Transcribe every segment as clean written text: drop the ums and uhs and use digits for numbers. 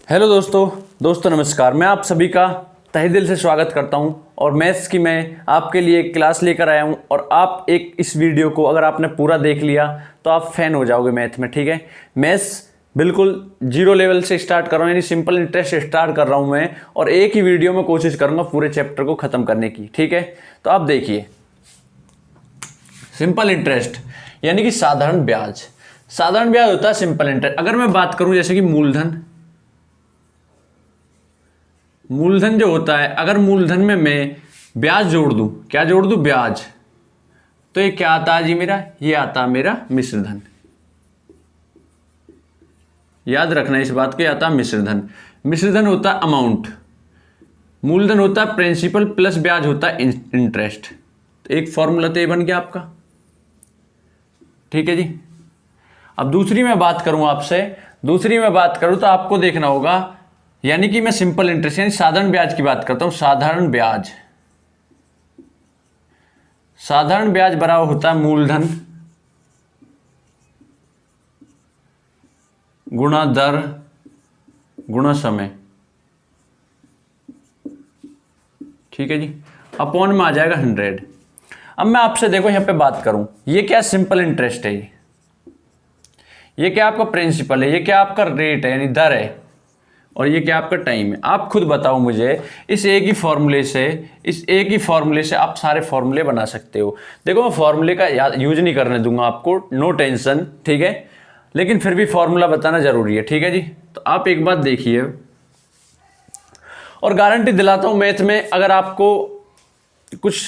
Hello दोस्तों नमस्कार। मैं आप सभी का तहे दिल से स्वागत करता हूं और मैथ्स की मैं आपके लिए एक क्लास लेकर आया हूं और आप इस वीडियो को अगर आपने पूरा देख लिया तो आप फैन हो जाओगे मैथ में। ठीक है, मैथ्स बिल्कुल जीरो लेवल से स्टार्ट कर रहा हूं, यानी सिंपल इंटरेस्ट से स्टार्ट कर रहा हूं मैं, और एक ही वीडियो में कोशिश करूंगा पूरे चैप्टर को खत्म करने की। ठीक है, तो आप देखिए, सिंपल इंटरेस्ट यानी कि साधारण ब्याज। साधारण ब्याज होता है सिंपल इंटरेस्ट। अगर मैं बात करूं जैसे कि मूलधन जो होता है, अगर मूलधन में मैं ब्याज जोड़ दूं, क्या जोड़ दूं? ब्याज। तो ये क्या आता है जी मेरा? ये आता है मेरा मिश्र धन। याद रखना इस बात को, ये आता है मिश्र धन। मिश्र धन होता है अमाउंट, मूलधन होता है प्रिंसिपल प्लस ब्याज होता है इंटरेस्ट। तो एक फॉर्मूला तो ये बन गया आपका। ठीक है जी। अब दूसरी मैं बात करूं आपसे, तो आपको देखना होगा, यानी कि मैं सिंपल इंटरेस्ट यानी साधारण ब्याज की बात करता हूं। साधारण ब्याज बराबर होता है मूलधन गुणा दर गुणा समय। ठीक है जी, अपॉन में आ जाएगा 100। अब मैं आपसे देखो यहां पे बात करूं, ये क्या सिंपल इंटरेस्ट है, ये क्या आपका प्रिंसिपल है, ये क्या आपका रेट है यानी दर है, और ये क्या आपका टाइम है। आप खुद बताओ मुझे, इस एक ही फॉर्मूले से आप सारे फॉर्मूले बना सकते हो। देखो मैं फॉर्मूले का यूज नहीं करने दूंगा आपको, नो टेंशन। ठीक है, लेकिन फिर भी फॉर्मूला बताना जरूरी है। ठीक है जी, तो आप एक बात देखिए, और गारंटी दिलाता हूं मैथ में अगर आपको कुछ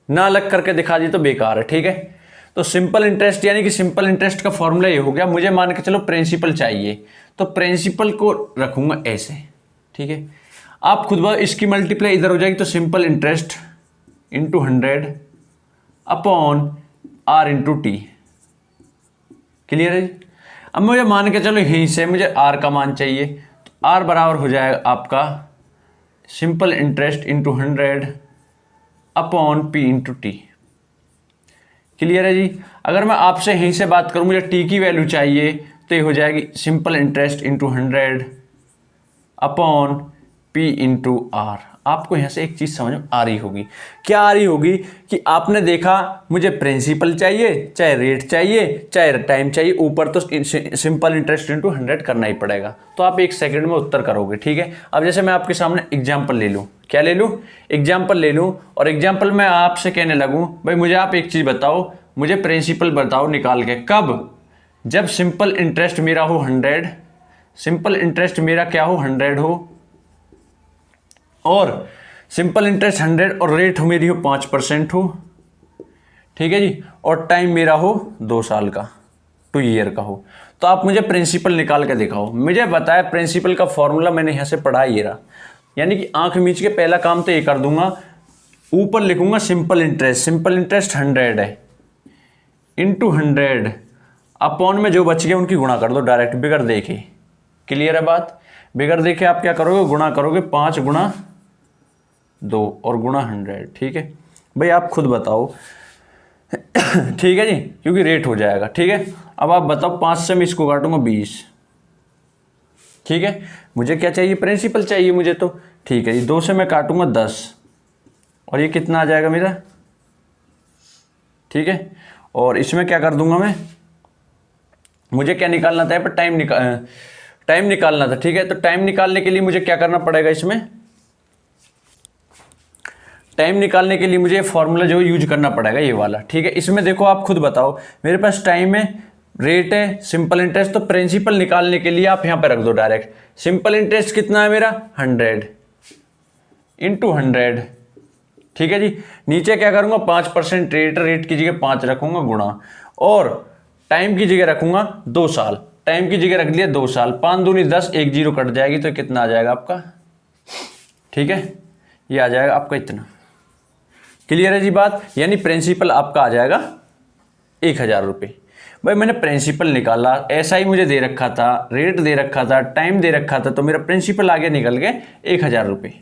ना अलग करके दिखा दी तो बेकार है। ठीक है, तो सिंपल इंटरेस्ट यानी कि सिंपल इंटरेस्ट का फॉर्मूला ये हो गया। मुझे मान के चलो प्रिंसिपल चाहिए, तो प्रिंसिपल को रखूंगा ऐसे। ठीक है, आप खुद बात इसकी मल्टीप्लाई इधर हो जाएगी, तो simple interest into 100 upon R into T. Clear है जी। अब मुझे मान के चलो यहीं से मुझे आर का मान चाहिए, तो आर बराबर हो जाएगा आपका simple interest into 100 upon P into T. Clear है जी। अगर मैं आपसे यहीं से बात करूं, मुझे टी की वैल्यू चाहिए, तो ये हो जाएगी simple interest into 100 upon P into R. आपको यहां से एक चीज समझ में आ रही होगी, क्या आ रही होगी कि आपने देखा मुझे प्रिंसिपल चाहिए, चाहे रेट चाहिए, चाहे टाइम चाहिए, ऊपर तो सिंपल इंटरेस्ट इंटू 100 करना ही पड़ेगा। तो आप 1 सेकंड में उत्तर करोगे। ठीक है, अब जैसे मैं आपके सामने एग्जाम्पल ले लूँ, क्या ले लूँ? एग्जाम्पल ले लूँ, और एग्जाम्पल में आपसे कहने लगूँ, भाई मुझे आप एक चीज़ बताओ, मुझे प्रिंसिपल बताओ निकाल के। कब? जब सिंपल इंटरेस्ट मेरा हो 100, सिंपल इंटरेस्ट मेरा क्या हो 100 हो, और सिंपल इंटरेस्ट 100 और रेट मेरी हो 5% हो। ठीक है जी, और टाइम मेरा हो 2 साल का, 2 ईयर का हो। तो आप मुझे प्रिंसिपल निकाल के दिखाओ। मुझे बताया प्रिंसिपल का फॉर्मूला मैंने यहां से पढ़ा ही रहा, यानी कि आंख मीच के पहला काम तो ये कर दूंगा, ऊपर लिखूंगा सिंपल इंटरेस्ट 100 है इंटू 100 अपॉन में जो बच गए उनकी गुणा कर दो डायरेक्ट, बिगर देखे। क्लियर है बात? बिगर देखे आप क्या करोगे? गुणा करोगे, 5 गुणा 2 और गुणा 100। ठीक है भाई, आप खुद बताओ। ठीक है जी, क्योंकि रेट हो जाएगा। ठीक है, अब आप बताओ, 5 से मैं इसको काटूंगा 20। ठीक है, मुझे क्या चाहिए? प्रिंसिपल चाहिए मुझे तो। ठीक है जी, 2 से मैं काटूंगा 10, और ये कितना आ जाएगा मेरा? ठीक है, और इसमें क्या कर दूंगा मैं? मुझे क्या निकालना था? टाइम निकालना था। ठीक है, तो टाइम निकालने के लिए मुझे क्या करना पड़ेगा? इसमें टाइम निकालने के लिए मुझे फॉर्मूला जो यूज करना पड़ेगा, ये वाला। ठीक है, इसमें देखो आप खुद बताओ, मेरे पास टाइम है, रेट है, सिंपल इंटरेस्ट, तो प्रिंसिपल निकालने के लिए आप यहां पर रख दो डायरेक्ट। सिंपल इंटरेस्ट कितना है मेरा? 100 इंटू 100। ठीक है जी, नीचे क्या करूंगा? 5% रेट की जगह 5 रखूंगा गुणा, और टाइम की जगह रखूंगा 2 साल। टाइम की जगह रख लिया 2 साल, 5 दूनी 10, 1 जीरो कट जाएगी, तो कितना आ जाएगा आपका? ठीक है, ये आ जाएगा आपका इतना। क्लियर है जी बात? यानी प्रिंसिपल आपका आ जाएगा 1000 रुपये। भाई मैंने प्रिंसिपल निकाला, ऐसा ही मुझे दे रखा था, रेट दे रखा था, टाइम दे रखा था, तो मेरा प्रिंसिपल आगे निकल गए 1000 रुपये।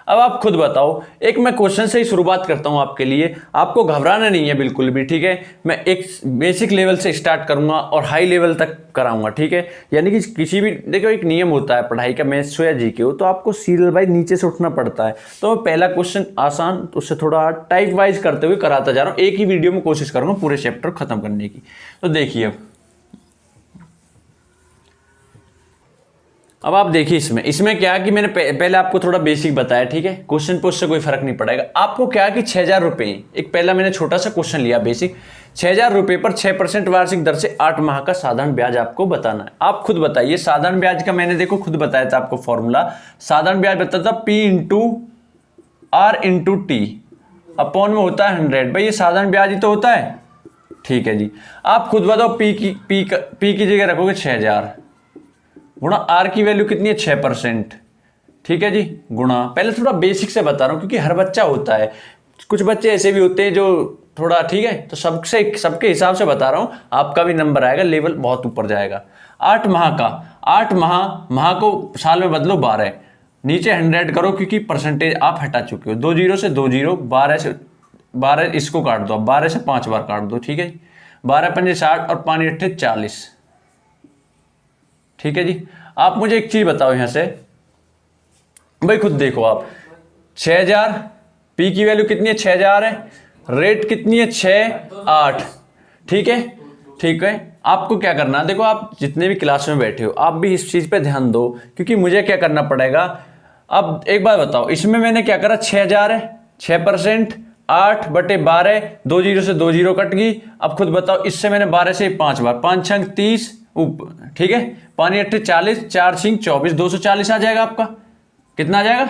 अब आप खुद बताओ, एक मैं क्वेश्चन से ही शुरुआत करता हूं आपके लिए, आपको घबराना नहीं है बिल्कुल भी, ठीक है। मैं एक बेसिक लेवल से स्टार्ट करूंगा और हाई लेवल तक कराऊंगा, ठीक है। यानी कि किसी भी, देखो एक नियम होता है पढ़ाई का, मैथ्स हो या जीके हो, तो आपको सीरियल वाइज नीचे से उठना पड़ता है। तो मैं पहला क्वेश्चन आसान, उससे थोड़ा टाइप वाइज करते हुए कराता जा रहा हूँ। एक ही वीडियो में कोशिश करूंगा पूरे चैप्टर खत्म करने की। तो देखिए अब आप देखिए इसमें क्या कि मैंने पहले आपको थोड़ा बेसिक बताया, ठीक है। क्वेश्चन पे उससे कोई फर्क नहीं पड़ेगा। आपको क्या कि 6,000 रुपये, एक पहला मैंने छोटा सा क्वेश्चन लिया बेसिक, 6,000 रुपये पर 6% वार्षिक दर से 8 माह का साधारण ब्याज आपको बताना है। आप खुद बताइए, साधारण ब्याज का मैंने देखो खुद बताया था आपको फॉर्मूला। साधारण ब्याज बताता था P into R into T upon में होता है 100। भाई ये साधारण ब्याज ही तो होता है, ठीक है जी। आप खुद बताओ, P की जगह रखोगे 6,000 गुणा R की वैल्यू कितनी है 6%, ठीक है जी, गुणा, पहले थोड़ा बेसिक से बता रहा हूं क्योंकि हर बच्चा होता है, कुछ बच्चे ऐसे भी होते हैं जो थोड़ा, ठीक है, तो सबके हिसाब से बता रहा हूं, आपका भी नंबर आएगा, लेवल बहुत ऊपर जाएगा। 8 माह का, 8 माह को साल में बदलो 12, नीचे 100 करो क्योंकि परसेंटेज आप हटा चुके हो, 2 जीरो से 2 जीरो, 12 इसको काट दो, 12 से 5 बार काट दो, ठीक है। 12 पंजे 60 और 5 अट्ठे 40, ठीक है जी। आप मुझे एक चीज बताओ यहां से, भाई खुद देखो आप, 6,000, पी की वैल्यू कितनी है 6,000 है, रेट कितनी है 6,8, ठीक है, ठीक है। आपको क्या करना है, देखो आप जितने भी क्लास में बैठे हो आप भी इस चीज पे ध्यान दो क्योंकि मुझे क्या करना पड़ेगा। अब एक बात बताओ, इसमें मैंने क्या करा, 6,000 है, 6%, 8/12, 2 जीरो से 2 जीरो कट गई। अब खुद बताओ, इससे मैंने 12 से 5 बार, 5 छंग 30, ठीक है, 5 अट्ठे 40, 4 छिंग 24, 240 आ जाएगा आपका। कितना आ जाएगा,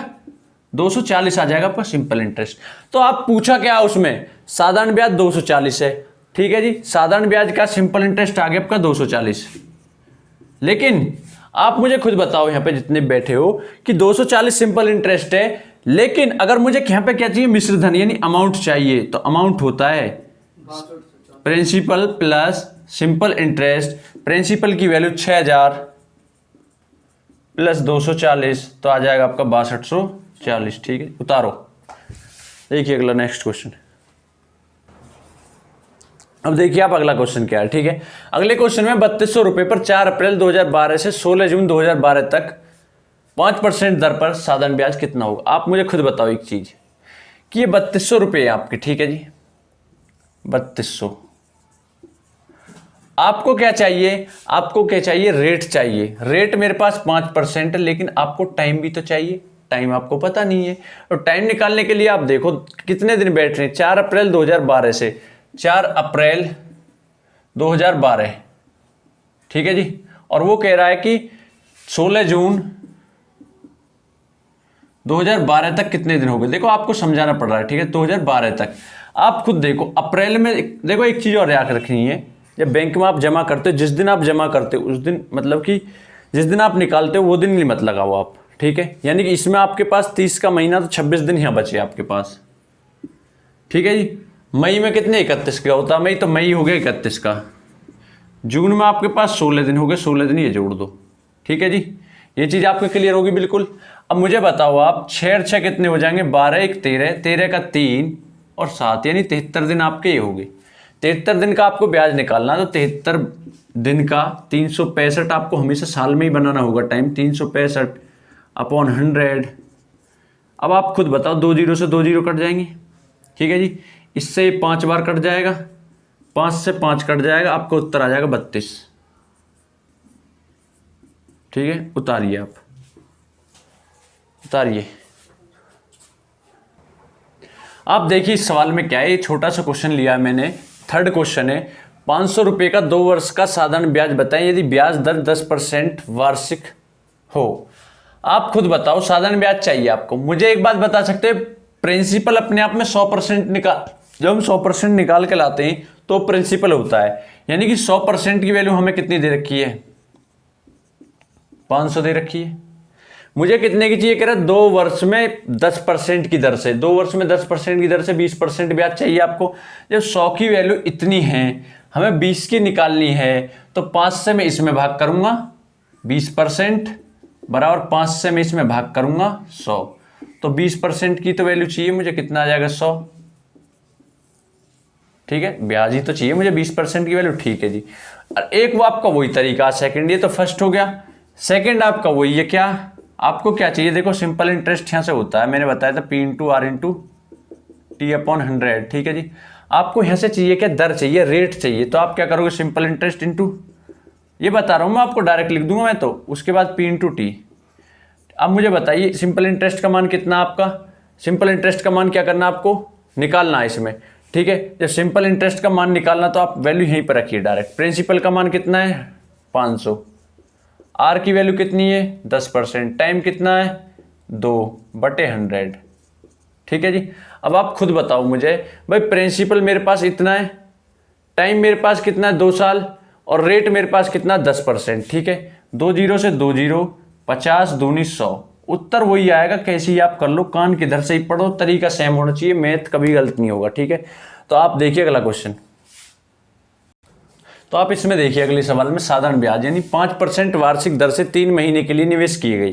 240 आ जाएगा आपका सिंपल इंटरेस्ट। तो आप पूछा क्या उसमें, साधारण ब्याज 240 है, ठीक है जी, साधारण ब्याज का सिंपल इंटरेस्ट आ गया आपका 240। लेकिन आप मुझे खुद बताओ यहां पे जितने बैठे हो कि 240 सिंपल इंटरेस्ट है, लेकिन अगर मुझे यहां पे क्या चाहिए, मिश्र धन यानी अमाउंट चाहिए, तो अमाउंट होता है principal plus simple interest. Principal की वैल्यू 6,000 प्लस 240, तो आ जाएगा आपका 6240, ठीक है। उतारो, देखिए अगला नेक्स्ट क्वेश्चन। अब देखिए आप अगला क्वेश्चन क्या है, ठीक है। अगले क्वेश्चन में 3200 रुपए पर 4 अप्रैल 2012 से 16 जून 2012 तक 5% दर पर साधारण ब्याज कितना होगा। आप मुझे खुद बताओ एक चीज कि ये 3200 रुपये है आपके, ठीक है जी, 3200। आपको क्या चाहिए, आपको क्या चाहिए, रेट चाहिए। रेट मेरे पास 5% है, लेकिन आपको टाइम भी तो चाहिए, टाइम आपको पता नहीं है। तो टाइम निकालने के लिए आप देखो कितने दिन बैठ रहे हैं, 4 अप्रैल 2012 से 4 अप्रैल 2012, ठीक है जी। और वो कह रहा है कि 16 जून 2012 तक कितने दिन हो गए। देखो आपको समझाना पड़ रहा है, ठीक है, 2012 तक। आप खुद देखो, अप्रैल में देखो एक चीज और याद रखनी है, जब बैंक में आप जमा करते हो, जिस दिन आप जमा करते हो उस दिन, मतलब कि जिस दिन आप निकालते हो वो दिन नहीं मत लगाओ आप, ठीक है। यानी कि इसमें आपके पास 30 का महीना, तो 26 दिन यहाँ बचे आपके पास, ठीक है जी। मई में कितने 31 का होता है मई, तो मई हो गया 31 का। जून में आपके पास 16 दिन हो गए, 16 दिन ये जोड़ दो, ठीक है जी। ये चीज आपको क्लियर होगी बिल्कुल। अब मुझे बताओ आप, 6 6 कितने हो जाएंगे, 12 1 13, 13 का 3 और 7 यानी 73 दिन आपके ये हो गए। 73 दिन का आपको ब्याज निकालना, तो 73 दिन का 365 आपको हमेशा साल में ही बनाना होगा टाइम, 365 अपॉन 100। अब आप खुद बताओ, 2 जीरो से 2 जीरो कट जाएंगे, ठीक है जी। इससे 5 बार कट जाएगा, 5 से 5 कट जाएगा, आपका उत्तर आ जाएगा 32, ठीक है। उतारिए आप, उतारिए। आप देखिए इस सवाल में क्या है, ये छोटा सा क्वेश्चन लिया है मैंने, थर्ड क्वेश्चन है। 500 रुपये का 2 वर्ष का साधारण ब्याज बताएं यदि ब्याज दर 10% वार्षिक हो। आप खुद बताओ, साधारण ब्याज चाहिए आपको। मुझे एक बात बता सकते हैं, प्रिंसिपल अपने आप में 100% निकाल, जब हम 100% निकाल के लाते हैं तो प्रिंसिपल होता है, यानी कि 100% की वैल्यू हमें कितनी दे रखी है, 500 दे रखी है। मुझे कितने की चाहिए, कह रहे 2 वर्ष में 10% की दर से, 2 वर्ष में 10% की दर से 20% ब्याज चाहिए आपको। जब 100 की वैल्यू इतनी है, हमें 20 की निकालनी है, तो 5 से मैं इसमें भाग करूंगा 20% बराबर 5 से मैं इसमें भाग करूंगा 100, तो तो 20% की तो वैल्यू चाहिए मुझे, कितना आ जाएगा 100। ठीक है, ब्याज ही तो चाहिए मुझे 20% की वैल्यू। ठीक है जी। और एक वो आपका वही तरीका सेकंड, ये तो फर्स्ट हो गया। सेकंड आपका वही है, क्या आपको क्या चाहिए, देखो सिंपल इंटरेस्ट यहां से होता है, मैंने बताया था P into R into T upon 100। ठीक है जी। आपको यहां से चाहिए क्या, दर चाहिए, रेट चाहिए। तो आप क्या करोगे, सिंपल इंटरेस्ट इंटू, ये बता रहा हूं मैं आपको, डायरेक्ट लिख दूंगा मैं तो, उसके बाद P इंटू टी। अब मुझे बताइए सिंपल इंटरेस्ट का मान कितना आपका, सिंपल इंटरेस्ट का मान क्या करना आपको, निकालना है इसमें। ठीक है, जब सिंपल इंटरेस्ट का मान निकालना तो आप वैल्यू यहीं पर रखिए डायरेक्ट। प्रिंसिपल का मान कितना है 500, आर की वैल्यू कितनी है 10%, टाइम कितना है 2/100। ठीक है जी। अब आप खुद बताओ मुझे भाई, प्रिंसिपल मेरे पास इतना है, टाइम मेरे पास कितना है 2 साल, और रेट मेरे पास कितना 10%। ठीक है, 2 जीरो से 2 जीरो, 50 दूनी 100, उत्तर वही आएगा। कैसे ही आप कर लो, कान किधर से ही पढ़ो, तरीका सेम होना चाहिए, मैथ कभी गलत नहीं होगा। ठीक है, तो आप देखिए अगला क्वेश्चन। तो आप इसमें देखिए अगले सवाल में, साधारण ब्याज यानी 5% वार्षिक दर से 3 महीने के लिए निवेश की गई,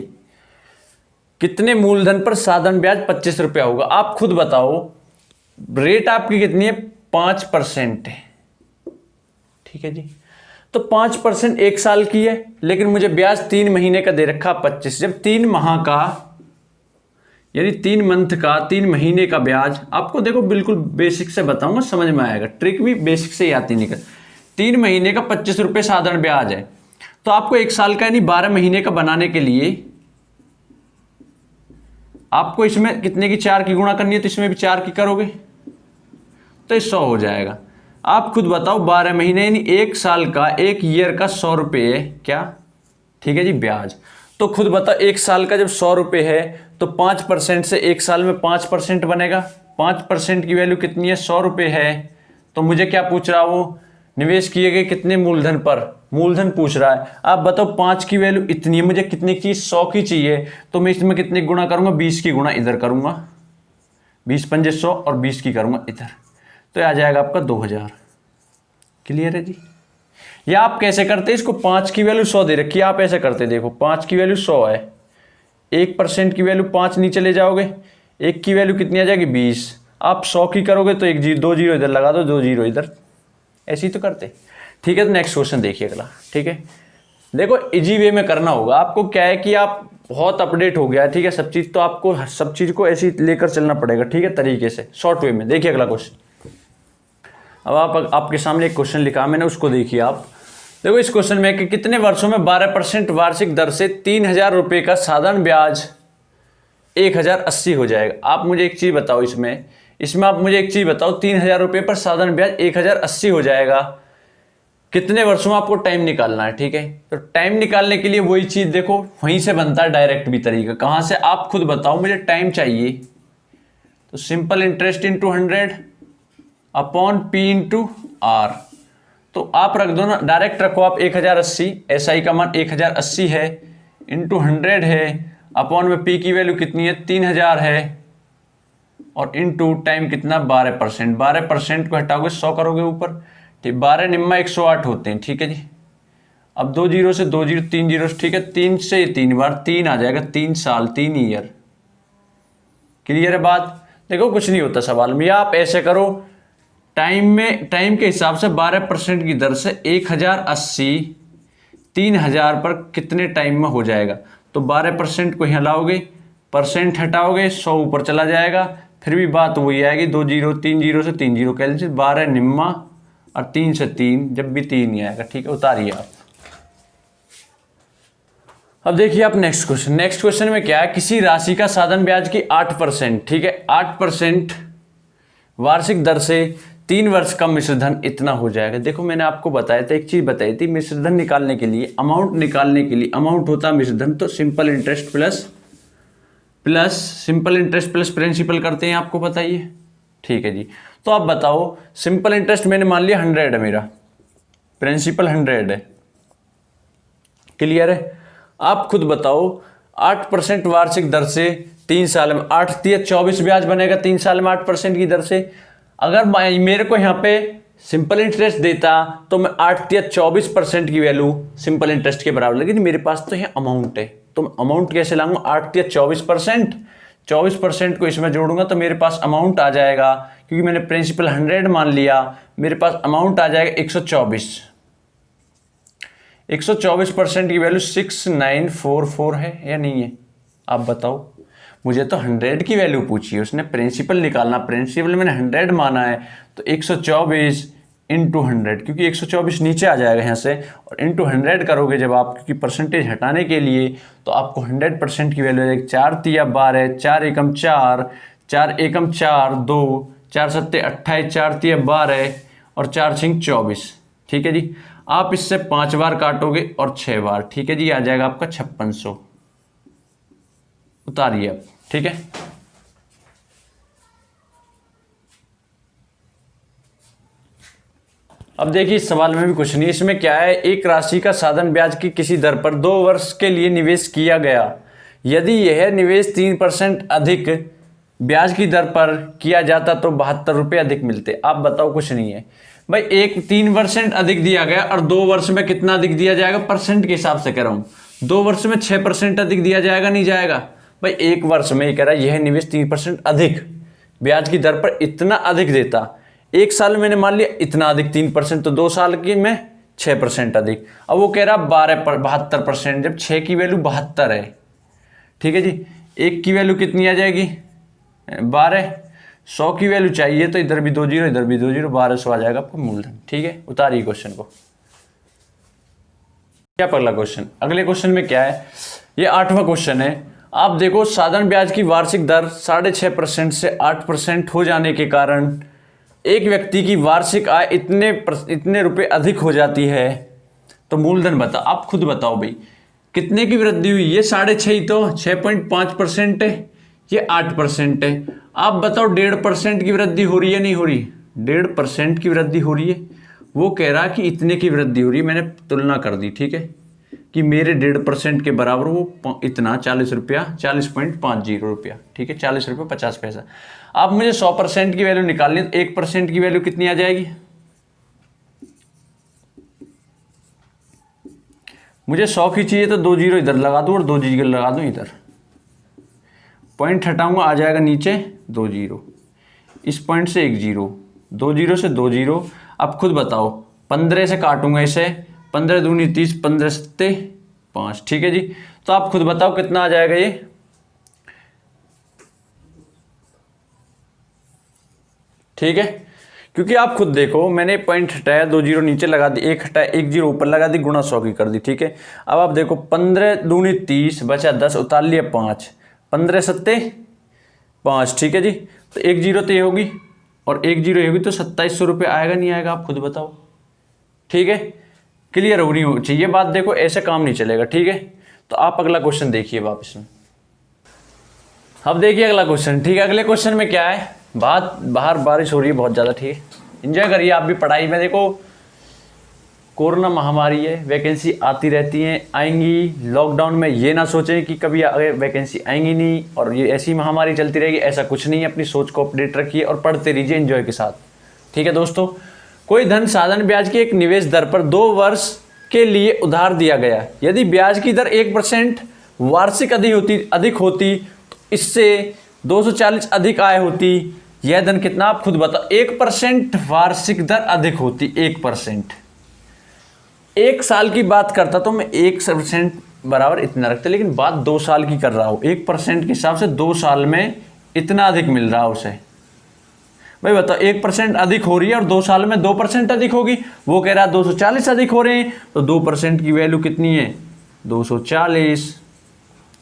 कितने मूलधन पर साधारण ब्याज 25 रुपया होगा। आप खुद बताओ, रेट आपकी कितनी है 5% है। ठीक है जी। तो 5% 1 साल की है, लेकिन मुझे ब्याज 3 महीने का दे रखा 25। जब 3 माह का यानी 3 मंथ का 3 महीने का ब्याज, आपको देखो बिल्कुल बेसिक से बताऊंगा, समझ में आएगा, ट्रिक भी बेसिक से ही आती निकल। 3 महीने का 25 रुपये साधारण ब्याज है, तो आपको 1 साल का यानी 12 महीने का बनाने के लिए आपको इसमें कितने की 4 की गुणा करनी है, तो इसमें भी 4 की करोगे तो 100 हो जाएगा। आप खुद बताओ, 12 महीने यानी 1 साल का, 1 ईयर का 100 रुपये क्या। ठीक है जी, ब्याज। तो खुद बताओ 1 साल का जब 100 रुपये है तो 5% से 1 साल में 5% बनेगा। 5% की वैल्यू कितनी है 100 रुपये है। तो मुझे क्या पूछ रहा वो, निवेश किए गए कितने मूलधन पर, मूलधन पूछ रहा है। आप बताओ 5 की वैल्यू इतनी है, मुझे कितने की 100 की चाहिए, तो मैं इसमें कितने गुणा करूंगा, 20 की गुणा इधर करूंगा, 20 पंजे 100 और 20 की करूंगा इधर, तो आ जाएगा आपका 2000। क्लियर है जी। या आप कैसे करते, इसको 5 की वैल्यू 100 दे रखी है, आप ऐसे करते देखो, 5 की वैल्यू 100 है, 1% की वैल्यू 5 नीचे ले जाओगे, 1 की वैल्यू कितनी आ जाएगी 20, आप 100 की करोगे तो 2 जीरो इधर लगा दो, 2 जीरो इधर, ऐसे ही तो करते। ठीक है, तो नेक्स्ट क्वेश्चन देखिए अगला। ठीक है, देखो इजी वे में करना होगा आपको, क्या है कि आप बहुत अपडेट हो गया। ठीक है, सब चीज़ तो आपको, सब चीज़ को ऐसे ही लेकर चलना पड़ेगा। ठीक है, तरीके से शॉर्ट वे में। देखिए अगला क्वेश्चन। अब आपके सामने एक क्वेश्चन लिखा मैंने, उसको देखिए आप। देखो इस क्वेश्चन में कि कितने वर्षों में 12% वार्षिक दर से 3000 रुपये का साधारण ब्याज 1080 हो जाएगा। आप मुझे एक चीज़ बताओ, इसमें आप मुझे एक चीज़ बताओ, 3000 रुपये पर साधारण ब्याज 1080 हो जाएगा, कितने वर्षों में आपको टाइम निकालना है। ठीक है, तो टाइम निकालने के लिए वही चीज़ देखो, वहीं से बनता है डायरेक्ट भी तरीका। कहाँ से, आप खुद बताओ, मुझे टाइम चाहिए, तो simple interest into 100 upon P into R. तो आप रख दो ना, डायरेक्ट रखो आप 1080, SI का मान 1080 है, इंटू 100 है, अपॉन में P की वैल्यू कितनी है 3000 है, और इंटू टाइम कितना 12%। 12% को हटाओगे 100 करोगे ऊपर, ठीक, 12 निम्मा 108 होते हैं। ठीक है जी। अब 2 जीरो से 2 जीरो, 3 जीरो, ठीक है, 3 से 3 बार 3 आ जाएगा, 3 साल 3 ईयर। क्लियर है बात। देखो कुछ नहीं होता सवाल में, या आप ऐसे करो, टाइम के हिसाब से 12% की दर से 1080 3000 पर कितने टाइम में हो जाएगा। तो 12% को यहाँ लाओगे, परसेंट हटाओगे, 100 ऊपर चला जाएगा, फिर भी बात वही आएगी, 2 जीरो 3 जीरो से 3 जीरो कैंसिल, 12 निम्मा और 3 से 3, जब भी 3 ही आएगा। ठीक है, उतारिए आप। अब देखिए आप नेक्स्ट क्वेश्चन में क्या है, किसी राशि का साधारण ब्याज की 8%, ठीक है, 8% वार्षिक दर से 3 वर्ष का मिश्र धन इतना हो जाएगा। देखो मैंने आपको बताया था, एक चीज बताई थी, मिश्र धन निकालने के लिए, अमाउंट निकालने के लिए, अमाउंट होता है मिश्र धन, तो सिंपल इंटरेस्ट प्लस प्रिंसिपल करते हैं, आपको बताइए। ठीक है जी। तो आप बताओ, सिंपल इंटरेस्ट मैंने मान लिया 100 है मेरा, प्रिंसिपल 100 है। क्लियर है। आप खुद बताओ, 8% वार्षिक दर से 3 साल में 8 × 24 ब्याज बनेगा 3 साल में 8% की दर से। अगर मेरे को यहाँ पे सिंपल इंटरेस्ट देता तो मैं 8 × 24% की वैल्यू सिंपल इंटरेस्ट के बराबर, लेकिन मेरे पास तो यहाँ अमाउंट है, तो मैं अमाउंट कैसे लाऊंगा, 8 × 24%, 24% को इसमें जोड़ूंगा तो मेरे पास अमाउंट आ जाएगा, क्योंकि मैंने प्रिंसिपल 100 मान लिया, मेरे पास अमाउंट आ जाएगा 124। 124% की वैल्यू 6944 है या नहीं है, आप बताओ। मुझे तो 100 की वैल्यू पूछी है, उसने प्रिंसिपल निकालना, प्रिंसिपल मैंने 100 माना है, तो 124 इंटू 100, क्योंकि 124 नीचे आ जाएगा यहाँ से, और इंटू 100 करोगे जब आप, क्योंकि परसेंटेज हटाने के लिए, तो आपको 100% की वैल्यू आ जाएगी। 4 तिया 12, 4 एकम 4, 4 एकम 4, 2, 4 सत्ते 28, 4 तिया 12 और 4 छिंग 24। ठीक है जी, आप इससे 5 बार काटोगे और 6 बार, ठीक है जी, आ जाएगा आपका 5600। उतारिए अब, ठीक है। अब देखिए इस सवाल में भी कुछ नहीं, इसमें क्या है, एक राशि का साधन ब्याज की किसी दर पर 2 वर्ष के लिए निवेश किया गया, यदि यह निवेश 3% अधिक ब्याज की दर पर किया जाता तो 72 रुपये अधिक मिलते। आप बताओ, कुछ नहीं है भाई, 3% अधिक दिया गया और 2 वर्ष में कितना अधिक दिया जाएगा, परसेंट के हिसाब से कह रहा हूं। 2 वर्ष में 6% अधिक दिया जाएगा, नहीं जाएगा भाई। 1 वर्ष में ये कह रहा है यह निवेश 3% अधिक ब्याज की दर पर इतना अधिक देता, 1 साल मैंने मान लिया इतना अधिक 3%, तो 2 साल की में 6% अधिक। अब वो कह रहा 72%, जब 6 की वैल्यू 72 है, ठीक है जी, 1 की वैल्यू कितनी आ जाएगी 12, 100 की वैल्यू चाहिए तो इधर भी 2 जीरो इधर भी 2 जीरो, 1200 आ जाएगा आपका मूलधन। ठीक है, उतारिए क्वेश्चन को। क्या पगला क्वेश्चन, अगले क्वेश्चन में क्या है, ये 8वां क्वेश्चन है। आप देखो, साधारण ब्याज की वार्षिक दर 6.5% से 8% हो जाने के कारण एक व्यक्ति की वार्षिक आय इतने रुपए अधिक हो जाती है, तो मूलधन बता। आप खुद बताओ भाई, कितने की वृद्धि हुई, ये 6.5 ही तो 6.5% है, ये 8% है। आप बताओ 1.5% की वृद्धि हो रही है, नहीं हो रही, 1.5% की वृद्धि हो रही है। वो कह रहा कि इतने की वृद्धि हो रही है, मैंने तुलना कर दी, ठीक है, कि मेरे 1.5% के बराबर वो इतना 40 रुपया, 40.50 रुपया, ठीक है, 40 रुपये 50 पैसा। अब मुझे 100% की वैल्यू निकालनी है, तो 1% की वैल्यू कितनी आ जाएगी, मुझे 100 की चाहिए तो 2 जीरो इधर लगा दूं और 2 जीरो लगा दूं इधर, पॉइंट हटाऊंगा आ जाएगा नीचे 2 जीरो, इस पॉइंट से 1 जीरो, 2 जीरो से 2 जीरो। अब खुद बताओ, 15 से काटूंगा इसे, 15 दूनी 30, 15 सत्ते 5, ठीक है जी। तो आप खुद बताओ कितना आ जाएगा ये, ठीक है, क्योंकि आप खुद देखो, मैंने पॉइंट हटाया, 2 जीरो नीचे लगा दी, 1 हटाया, 1 जीरो ऊपर लगा दी, गुणा 100 की कर दी, ठीक है। अब आप देखो, 15 दूनी 30, बचा 10, उतार लिया 5, 15 सत्ते 5, ठीक है जी। तो 1 जीरो तो ये होगी और 1 जीरो ये होगी, तो 2700 रुपये आएगा, नहीं आएगा, आप खुद बताओ, ठीक है। क्लियर हो रही चाहिए बात, देखो ऐसे काम नहीं चलेगा, ठीक है। तो आप अगला क्वेश्चन देखिए वापस में। अब देखिए अगला क्वेश्चन, ठीक है। अगले क्वेश्चन में क्या है, बाहर बारिश हो रही है बहुत ज़्यादा, ठीक है, एंजॉय करिए आप भी पढ़ाई में। देखो कोरोना महामारी है, वैकेंसी आती रहती हैं, आएंगी। लॉकडाउन में ये ना सोचें कि कभी वैकेंसी आएंगी नहीं और ये ऐसी महामारी चलती रहेगी, ऐसा कुछ नहीं है। अपनी सोच को अपडेट रखिए और पढ़ते रहिए एंजॉय के साथ, ठीक है दोस्तों। कोई धन साधन ब्याज की एक निवेश दर पर 2 वर्ष के लिए उधार दिया गया, यदि ब्याज की दर 1% वार्षिक अधिक होती तो इससे 240 अधिक आय होती। यह धन कितना, आप खुद बताओ। 1% वार्षिक दर अधिक होती, 1%। 1 साल की बात करता तो मैं 1% बराबर इतना रखते, लेकिन बात 2 साल की कर रहा हूँ। 1% के हिसाब से 2 साल में इतना अधिक मिल रहा है उसे। भाई बताओ, 1% अधिक हो रही है और 2 साल में 2% अधिक होगी। वो कह रहा है 240 अधिक हो रहे हैं, तो 2% की वैल्यू कितनी है, 240,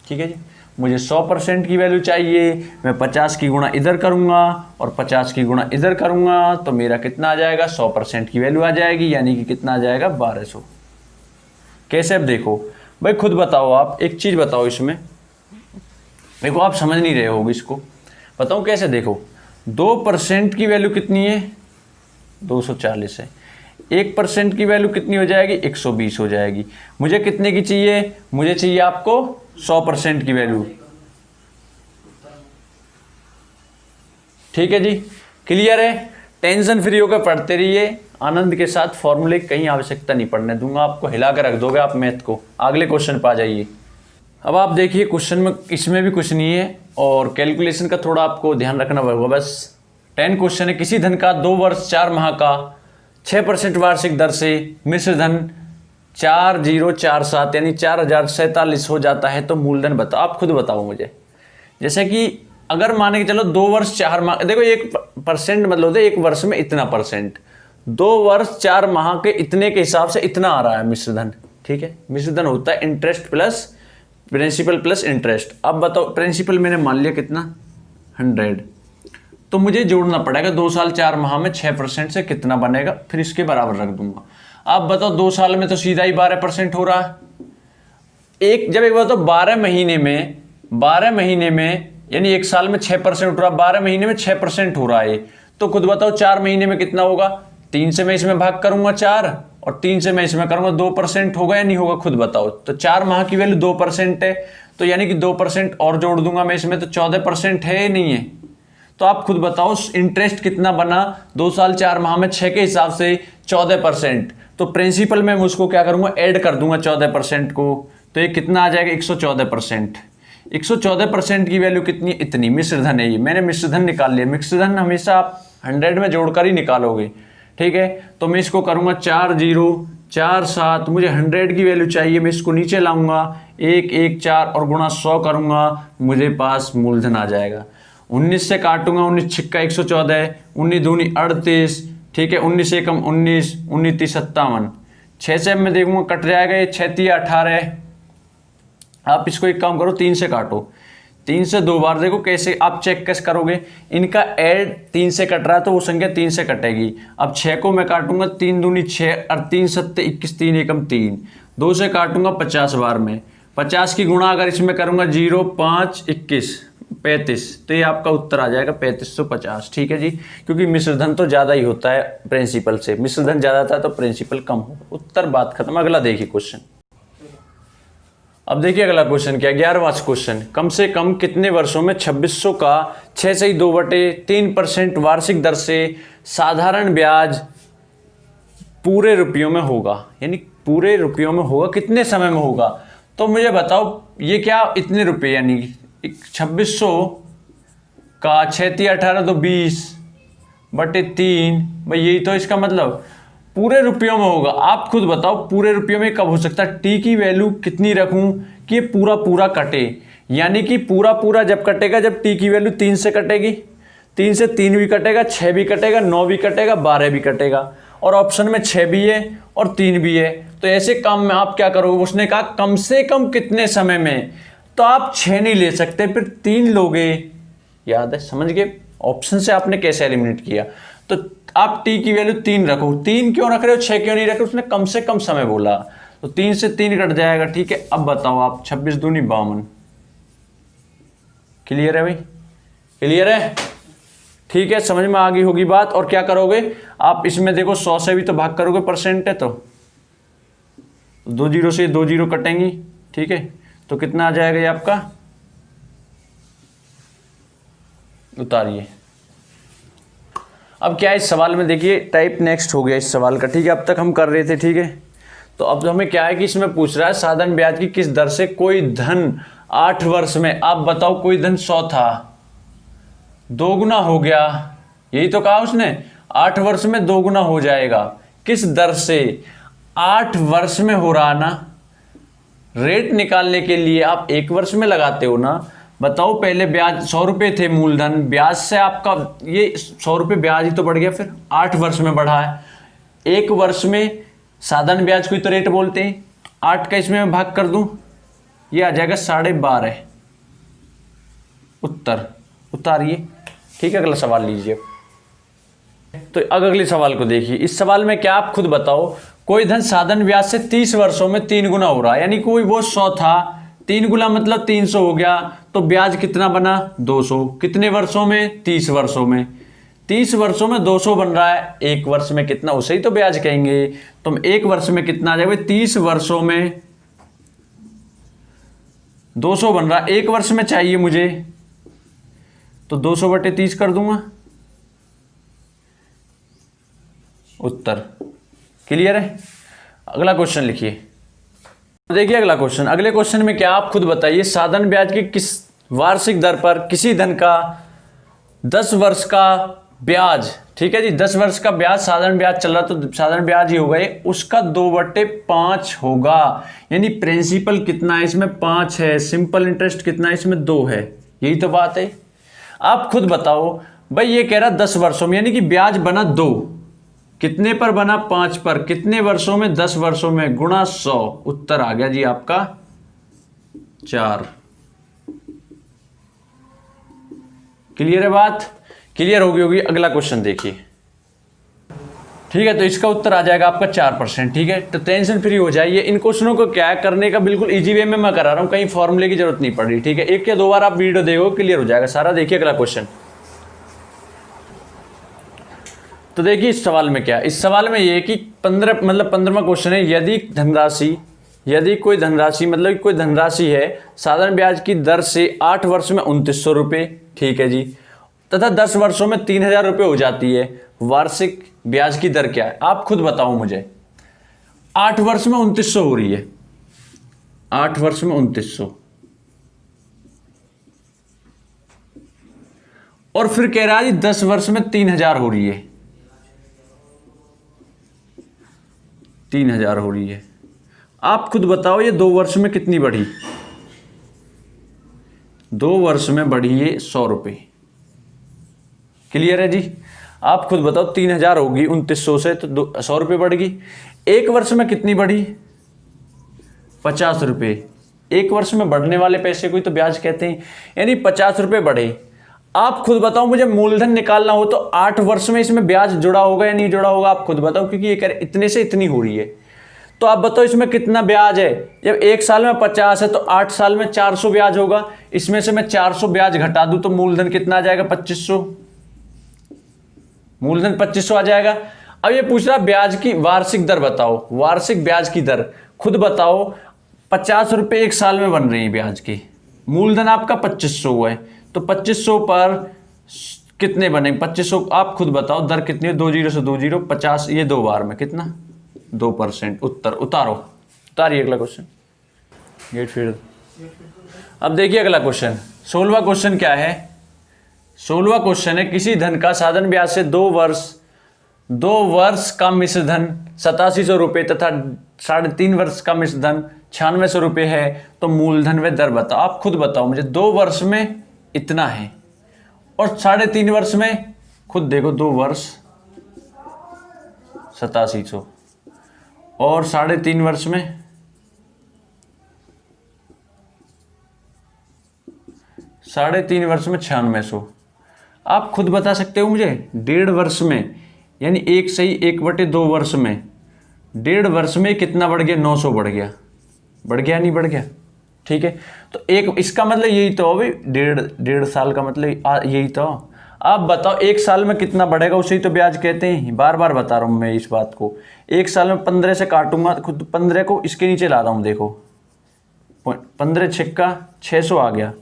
ठीक है जी। मुझे 100% की वैल्यू चाहिए, मैं 50 की गुणा इधर करूंगा और 50 की गुणा इधर करूंगा, तो मेरा कितना आ जाएगा, 100% की वैल्यू आ जाएगी, यानी कि कितना आ जाएगा, 1200। कैसे, अब देखो भाई खुद बताओ, आप एक चीज़ बताओ इसमें, देखो आप समझ नहीं रहे होगे इसको, बताओ कैसे। देखो 2% की वैल्यू कितनी है, 240 है। 1% की वैल्यू कितनी हो जाएगी, 120 हो जाएगी। मुझे कितने की चाहिए, मुझे चाहिए आपको 100% की वैल्यू, ठीक है जी। क्लियर है, टेंशन फ्री होकर पढ़ते रहिए आनंद के साथ। फॉर्मूले की कहीं आवश्यकता नहीं पढ़ने दूंगा आपको, हिला कर रख दोगे आप मैथ को। अगले क्वेश्चन पर आ जाइए। अब आप देखिए क्वेश्चन में, इसमें भी कुछ नहीं है और कैलकुलेशन का थोड़ा आपको ध्यान रखना होगा बस। 10 क्वेश्चन है। किसी धन का 2 वर्ष 4 माह का 6% वार्षिक दर से मिश्र धन 4047 यानी 4047 हो जाता है तो मूलधन बताओ। आप खुद बताओ मुझे। जैसे कि अगर माने कि चलो 2 वर्ष 4 माह, देखो 1% मतलब होता है 1 वर्ष में इतना परसेंट, 2 वर्ष 4 माह के इतने के हिसाब से इतना आ रहा है मिश्र धन। ठीक है, मिश्र धन होता है interest plus principal plus interest. अब बताओ प्रिंसिपल मैंने मान लिया कितना 100, तो मुझे जोड़ना पड़ेगा 2 साल 4 माह में 6% से कितना बनेगा, फिर इसके बराबर रख दूंगा। अब बताओ 2 साल में तो सीधा ही 12% हो रहा है। जब एक बताओ 12 महीने में यानी 1 साल में 6% हो रहा है, 12 महीने में 6% हो रहा है, तो खुद बताओ 4 महीने में कितना होगा। 3 से मैं इसमें भाग करूंगा 4 और 3 से मैं इसमें करूंगा 2%, होगा या नहीं होगा खुद बताओ। तो 4 माह की वैल्यू 2% है, तो यानी कि 2% और जोड़ दूंगा मैं इसमें, तो 14% है या नहीं है। तो आप खुद बताओ इंटरेस्ट कितना बना 2 साल 4 माह में 6 के हिसाब से 14%। तो प्रिंसिपल में उसको क्या करूंगा, ऐड कर दूंगा 14% को, तो ये कितना आ जाएगा 114%। 114% की वैल्यू कितनी, इतनी मिश्र धन है ये। मैंने मिश्र धन निकाल लिया। मिश्र धन हमेशा आप 100 में जोड़कर ही निकालोगे। ठीक है, तो मैं इसको करूंगा 4047, मुझे 100 की वैल्यू चाहिए, मैं इसको नीचे लाऊंगा 114 और गुणा 100 करूंगा, मुझे पास मूलधन आ जाएगा। 19 से काटूंगा, 19 छिक्का 114, 19 दूनी 38, ठीक है, 19 एकम 19, 19 30 57, 6 से मैं देखूंगा कट जाएगा, ये 6 3 18। आप इसको एक काम करो, 3 से काटो, 3 से 2 बार देखो कैसे आप चेक कैसे करोगे। इनका ऐड 3 से कट रहा है तो वो संख्या 3 से कटेगी। अब 6 को मैं काटूंगा, 3 दूनी 6 और 3 सत्ते 21, 3 एकम 3, 2 से काटूंगा 50 बार में, 50 की गुणा अगर इसमें करूंगा 0 5 21 35, तो ये आपका उत्तर आ जाएगा 3550। ठीक है जी, क्योंकि मिश्र धन तो ज़्यादा ही होता है प्रिंसिपल से, मिश्र धन ज़्यादा था तो प्रिंसिपल कम हो। उत्तर बात खत्म। अगला देखिए क्वेश्चन। अब देखिए अगला क्वेश्चन क्या, 11वां क्वेश्चन। कम से कम कितने वर्षों में 2600 का 6/2/3% वार्षिक दर से साधारण ब्याज पूरे रुपयों में होगा, यानी पूरे रुपयों में होगा, कितने समय में होगा। तो मुझे बताओ ये क्या, इतने रुपए यानी 2600 का 6 3 18 तो 20/3, भाई यही तो इसका मतलब पूरे रुपयों में होगा। आप खुद बताओ पूरे रुपयों में कब हो सकता है। टी की वैल्यू कितनी रखूं कि ये पूरा पूरा कटे, यानी कि पूरा पूरा जब कटेगा जब टी की वैल्यू 3 से कटेगी, 3 से 3 भी कटेगा, 6 भी कटेगा, 9 भी कटेगा, 12 भी कटेगा, और ऑप्शन में 6 भी है और 3 भी है। तो ऐसे काम में आप क्या करोगे, उसने कहा कम से कम कितने समय में, तो आप 6 नहीं ले सकते, फिर 3 लोगे। याद है, समझ गए ऑप्शन से आपने कैसे एलिमिनेट किया। तो आप टी की वैल्यू 3 रखो। 3 क्यों रख रहे हो, 6 क्यों नहीं रख रहे हो, उसने कम से कम समय बोला, तो 3 से 3 कट जाएगा। ठीक है, अब बताओ आप 26 दूनी 52। क्लियर है भाई, क्लियर है। ठीक है, समझ में आ गई होगी बात। और क्या करोगे आप इसमें देखो 100 से भी तो भाग करोगे, परसेंट है तो 2 जीरो से 2 जीरो कटेंगी। ठीक है, तो कितना आ जाएगा ये आपका, उतारिए। अब क्या है इस सवाल में, देखिए टाइप नेक्स्ट हो गया इस सवाल का। ठीक है, अब तक हम कर रहे थे। ठीक है, तो अब हमें क्या है कि इसमें पूछ रहा है साधारण ब्याज की किस दर से कोई धन 8 वर्ष में, आप बताओ कोई धन 100 था, 2 गुना हो गया, यही तो कहा उसने, 8 वर्ष में 2 गुना हो जाएगा, किस दर से, 8 वर्ष में हो रहा ना। रेट निकालने के लिए आप 1 वर्ष में लगाते हो ना। बताओ पहले ब्याज 100 रुपये थे मूलधन, ब्याज से आपका ये 100 रुपये ब्याज ही तो बढ़ गया, फिर 8 वर्ष में बढ़ा है। 1 वर्ष में साधारण ब्याज को ही तो रेट बोलते हैं। 8 का इसमें मैं भाग कर दूं, ये आ जाएगा 12.5 उत्तर। उतारिए। ठीक है, अगला सवाल लीजिए। तो अगले सवाल को देखिए। इस सवाल में क्या, आप खुद बताओ, कोई धन साधारण ब्याज से 30 वर्षों में 3 गुना हो रहा है, यानी कोई वो 100 था, 3 गुना मतलब 300 हो गया, तो ब्याज कितना बना 200। कितने वर्षों में, 30 वर्षों में। 30 वर्षों में 200 बन रहा है, 1 वर्ष में कितना, उसे ही तो ब्याज कहेंगे। तो 1 वर्ष में कितना आ जाएगा, 30 वर्षों में 200 बन रहा है, 1 वर्ष में चाहिए मुझे, तो 200/30 कर दूंगा, उत्तर। क्लियर है। अगला क्वेश्चन लिखिए। देखिए अगला क्वेश्चन, अगले क्वेश्चन में क्या, आप खुद बताइए, साधारण ब्याज की किस वार्षिक दर पर किसी धन का 10 वर्ष का ब्याज, ठीक है जी, 10 वर्ष का ब्याज, साधारण ब्याज चल रहा तो साधारण ब्याज ही होगा ये, उसका 2/5 होगा। यानी प्रिंसिपल कितना है इसमें, 5 है, सिंपल इंटरेस्ट कितना है इसमें, 2 है। यही तो बात है। आप खुद बताओ भाई, ये कह रहा 10 वर्षों में, यानी कि ब्याज बना 2, कितने पर बना, 5 पर, कितने वर्षों में, 10 वर्षों में, गुणा 100, उत्तर आ गया जी आपका 4। क्लियर है बात, क्लियर होगी। अगला क्वेश्चन देखिए, ठीक है, तो इसका उत्तर आ जाएगा आपका 4%। ठीक है, तो टेंशन फ्री हो जाइए। इन क्वेश्चनों को क्या करने का बिल्कुल इजी वे में मैं करा रहा हूं, कहीं फॉर्मूले की जरूरत नहीं पड़ रही। ठीक है, 1 या 2 बार आप वीडियो देखो, क्लियर हो जाएगा सारा। देखिए अगला क्वेश्चन, तो देखिए इस सवाल में क्या, इस सवाल में ये कि 15वां क्वेश्चन है, यदि कोई धनराशि मतलब कोई धनराशि है साधारण ब्याज की दर से 8 वर्ष में 2900 रुपये, ठीक है जी, तथा 10 वर्षों में 3000 रुपये हो जाती है, वार्षिक ब्याज की दर क्या है? आप खुद बताओ मुझे। 8 वर्ष में 2900 हो रही है, 8 वर्ष में 2900, और फिर कह रहा है 10 वर्ष में 3000 हो रही है, 3000 हो रही है। आप खुद बताओ ये 2 वर्ष में कितनी बढ़ी? 2 वर्ष में बढ़ी है 100 रुपये। क्लियर है जी? आप खुद बताओ, 3000 होगी 2900 से तो 100 रुपये बढ़ गई। 1 वर्ष में कितनी बढ़ी? 50 रुपये। 1 वर्ष में बढ़ने वाले पैसे को ही तो ब्याज कहते हैं, यानी 50 रुपये बढ़े। आप खुद बताओ मुझे, मूलधन निकालना हो तो 8 वर्ष में इसमें ब्याज जुड़ा होगा या नहीं जुड़ा होगा? आप खुद बताओ, क्योंकि ये कह रहे इतने से इतनी हो रही है, तो आप बताओ इसमें कितना ब्याज है। जब 1 साल में 50 है तो 8 साल में 400 ब्याज होगा। इसमें से मैं 400 ब्याज घटा दूं तो मूलधन कितना आ जाएगा? 2500। मूलधन 2500 आ जाएगा। अब ये पूछ रहा ब्याज की वार्षिक दर बताओ, वार्षिक ब्याज की दर खुद बताओ। 50 रुपये 1 साल में बन रही है ब्याज की, मूलधन आपका 2500 है, तो 2500 पर कितने बने? 2500 आप खुद बताओ, दर कितनी है? 2 0 से 2 0, 50, ये 2 बार में कितना? 2%। उत्तर उतारो, उतारिए अगला क्वेश्चन। Gate feed. अब देखिए अगला क्वेश्चन, 16वां क्वेश्चन क्या है? 16वां क्वेश्चन है, किसी धन का साधारण ब्याज से 2 वर्ष का मिश्र धन 8700 रुपये तथा 3.5 वर्ष का मिश्र धन 9600 रुपये है, तो मूलधन व दर बताओ। आप खुद बताओ मुझे। 2 वर्ष में इतना है और 3.5 वर्ष में, खुद देखो, 2 वर्ष 8700 और 3.5 वर्ष में 9600। आप खुद बता सकते हो मुझे। 1.5 वर्ष में, यानी 1 सही 1/2 वर्ष में, 1.5 वर्ष में कितना बढ़ गया? 900 बढ़ गया। बढ़ गया नहीं बढ़ गया? ठीक है, तो एक इसका मतलब यही तो अभी 1.5 साल का मतलब यही तो। आप बताओ 1 साल में कितना बढ़ेगा, उसे ही तो ब्याज कहते हैं। बार बार बता रहा हूं मैं इस बात को। 1 साल में 15 से काटूंगा, खुद 15 को इसके नीचे ला रहा हूं, देखो 15 छिक्का 600 आ गया।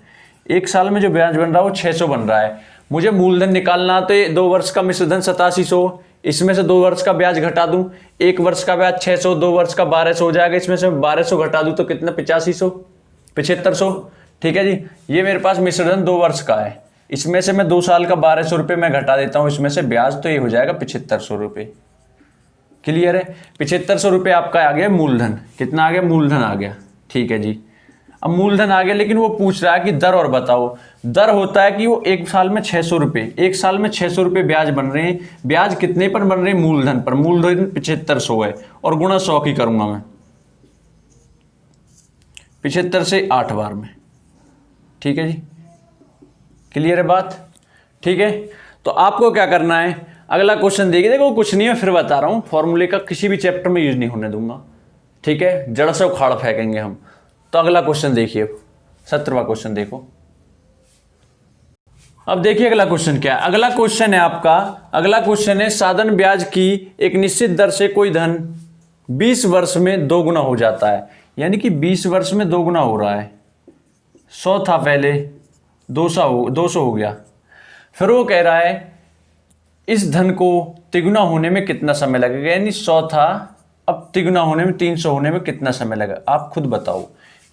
1 साल में जो ब्याज बन रहा है वो 600 बन रहा है। मुझे मूलधन निकालना, तो ये 2 वर्ष का मिश्र धन 8700, इसमें से 2 वर्ष का ब्याज घटा दूं, 1 वर्ष का ब्याज 600, 2 वर्ष का 1200 हो जाएगा। इसमें से 1200 घटा दूं तो कितना? 7500। ठीक है जी, ये मेरे पास मिश्र धन 2 वर्ष का है, इसमें से मैं 2 साल का 1200 रुपये मैं घटा देता हूं इसमें से ब्याज, तो ये हो जाएगा 7500 रुपये। क्लियर है? 7500 रुपये आपका आ गया मूलधन। कितना आ गया? मूलधन आ गया। ठीक है जी, अब मूलधन आ गया, लेकिन वो पूछ रहा है कि दर और बताओ। दर होता है कि वो 1 साल में 600 रुपये, 1 साल में 600 रुपये ब्याज बन रहे हैं। ब्याज कितने पर बन रहे हैं? मूलधन पर। मूलधन 7500 है और गुणा 100 की करूंगा मैं, 75 से 8 बार में। ठीक है जी, क्लियर है बात? ठीक है, तो आपको क्या करना है? अगला क्वेश्चन देखिए। देखो कुछ नहीं है, फिर बता रहा हूं, फॉर्मूले का किसी भी चैप्टर में यूज नहीं होने दूंगा। ठीक है, जड़ से उखाड़ फेंकेंगे हम। तो अगला क्वेश्चन देखिए, 17वां क्वेश्चन देखो। अब देखिए अगला क्वेश्चन क्या है। अगला क्वेश्चन है आपका, अगला क्वेश्चन है, साधारण ब्याज की एक निश्चित दर से कोई धन 20 वर्ष में 2 गुना हो जाता है, यानी कि 20 वर्ष में 2 गुना हो रहा है। 100 था पहले, 200 हो गया। फिर वो कह रहा है इस धन को तिगुना होने में कितना समय लगेगा, यानी 100 था, अब तिगुना होने में 300 होने में कितना समय लगा, आप खुद बताओ।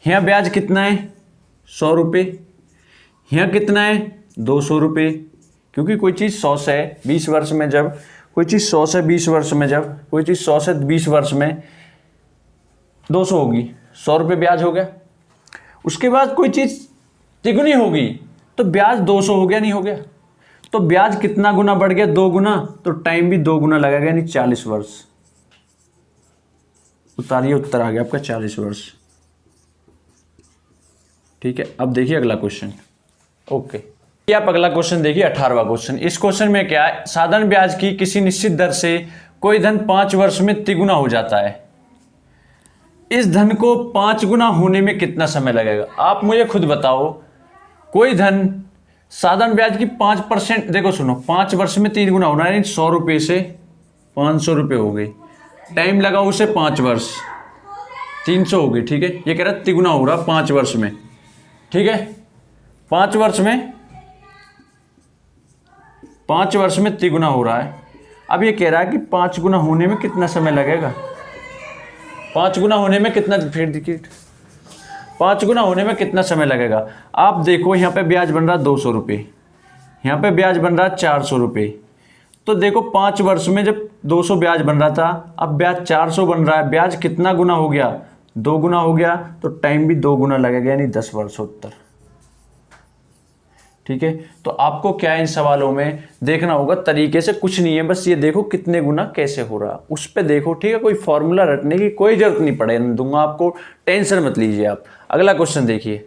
यहाँ ब्याज कितना है 100 रुपये, यहाँ कितना है 200 रुपये, क्योंकि कोई चीज़ 100 से 20 वर्ष में जब कोई चीज़ 100 से 20 वर्ष में जब कोई चीज़ 100 से 20 वर्ष में 200 होगी, 100 रुपये ब्याज हो गया। उसके बाद कोई चीज़ तिगुनी होगी तो ब्याज 200 हो गया, नहीं हो गया? तो ब्याज कितना गुना बढ़ गया, 2 गुना, तो टाइम भी 2 गुना लगेगा, यानी 40 वर्ष। उतारिए, उत्तर आ गया आपका 40 वर्ष। ठीक है, अब देखिए अगला क्वेश्चन। ओके, ये आप अगला क्वेश्चन देखिए, 18वां क्वेश्चन। इस क्वेश्चन में क्या है, साधारण ब्याज की किसी निश्चित दर से कोई धन 5 वर्ष में तिगुना हो जाता है। इस धन को 5 गुना होने में कितना समय लगेगा? आप मुझे खुद बताओ। कोई धन साधारण ब्याज की 5%, देखो सुनो, 5 वर्ष में 3 गुना होना है, 100 रुपये से 500 रुपये हो गई, टाइम लगा उसे 5 वर्ष, 300 हो गई। ठीक है, ये कह रहा है तिगुना हो रहा 5 वर्ष में। ठीक है, 5 वर्ष में तिगुना हो रहा है। अब ये कह रहा है कि 5 गुना होने में कितना समय लगेगा, 5 गुना होने में कितना, फिर देखिए 5 गुना होने में कितना समय लगेगा। आप देखो, यहाँ पे ब्याज बन रहा 200 रुपये, यहाँ पे ब्याज बन रहा 400 रुपये। तो देखो 5 वर्ष में जब 200 ब्याज बन रहा था, अब ब्याज 400 बन रहा है, ब्याज कितना गुना हो गया, 2 गुना हो गया, तो टाइम भी 2 गुना लगेगा, यानी 10 वर्ष उत्तर। ठीक है, तो आपको क्या इन सवालों में देखना होगा, तरीके से कुछ नहीं है, बस ये देखो कितने गुना कैसे हो रहा, उस पर देखो। ठीक है, कोई फॉर्मूला रटने की कोई जरूरत नहीं पड़े दूंगा आपको, टेंशन मत लीजिए आप। अगला क्वेश्चन देखिए,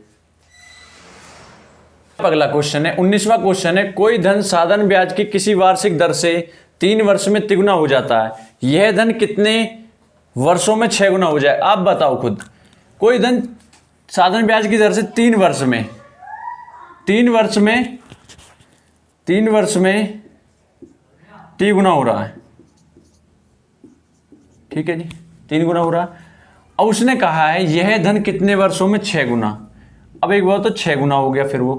अगला क्वेश्चन है 19वां क्वेश्चन है, कोई धन साधारण ब्याज की किसी वार्षिक दर से 3 वर्ष में तिगुना हो जाता है, यह धन कितने वर्षों में 6 गुना हो जाए? आप बताओ खुद। कोई धन साधारण ब्याज की दर से 3 वर्ष में 3 वर्ष में तिगुना हो रहा है। ठीक है जी, 3 गुना हो रहा है। अब उसने कहा है यह धन कितने वर्षों में 6 गुना। अब एक बार तो 6 गुना हो गया, फिर वो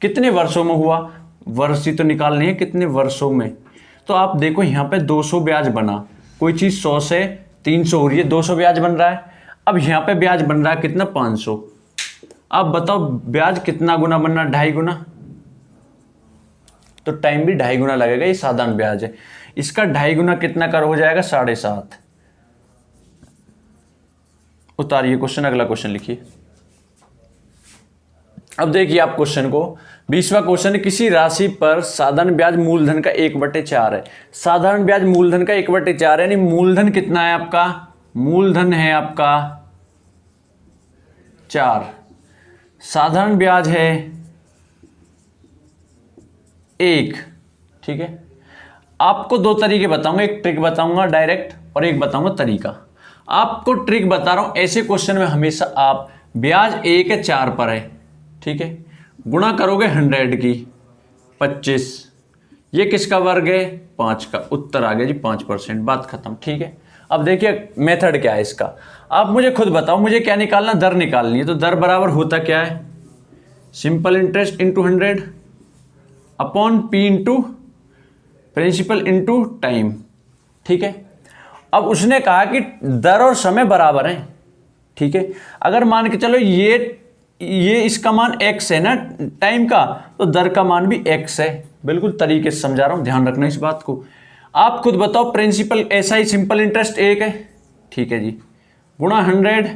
कितने वर्षों में हुआ, वर्ष ही तो निकालनी है, कितने वर्षों में। तो आप देखो यहाँ पे 200 ब्याज बना, कोई चीज 100 से 300 हो रही है, 200 ब्याज बन रहा है। अब यहाँ पे ब्याज बन रहा है कितना, 500। अब बताओ ब्याज कितना गुना बनना, 2.5 गुना, तो टाइम भी 2.5 गुना लगेगा। ये साधारण ब्याज है, इसका 2.5 गुना कितना कर हो जाएगा, 7.5। उतारिए क्वेश्चन, अगला क्वेश्चन लिखिए। अब देखिए आप क्वेश्चन को, 20वां क्वेश्चन, किसी राशि पर साधारण ब्याज मूलधन का 1/4 है। साधारण ब्याज मूलधन का 1/4 है, यानी मूलधन कितना है आपका, मूलधन है आपका 4, साधारण ब्याज है 1। ठीक है, आपको 2 तरीके बताऊंगा, एक ट्रिक बताऊंगा डायरेक्ट और एक बताऊंगा तरीका। आपको ट्रिक बता रहा हूं, ऐसे क्वेश्चन में हमेशा आप ब्याज 1 है 4 पर है, ठीक है, गुणा करोगे 100 की 25, ये किसका वर्ग है, 5 का, उत्तर आ गया जी 5%, बात खत्म। ठीक है, अब देखिए मेथड क्या है इसका, आप मुझे खुद बताओ, मुझे क्या निकालना, दर निकालनी है। तो दर बराबर होता क्या है, simple interest into 100 upon P into principal into time. ठीक है, अब उसने कहा कि दर और समय बराबर हैं। ठीक है, अगर मान के चलो ये इसका मान x है ना टाइम का, तो दर का मान भी x है। बिल्कुल तरीके से समझा रहा हूं, ध्यान रखना इस बात को। आप खुद बताओ, प्रिंसिपल ऐसा ही सिंपल इंटरेस्ट 1 है, ठीक है जी, गुणा 100,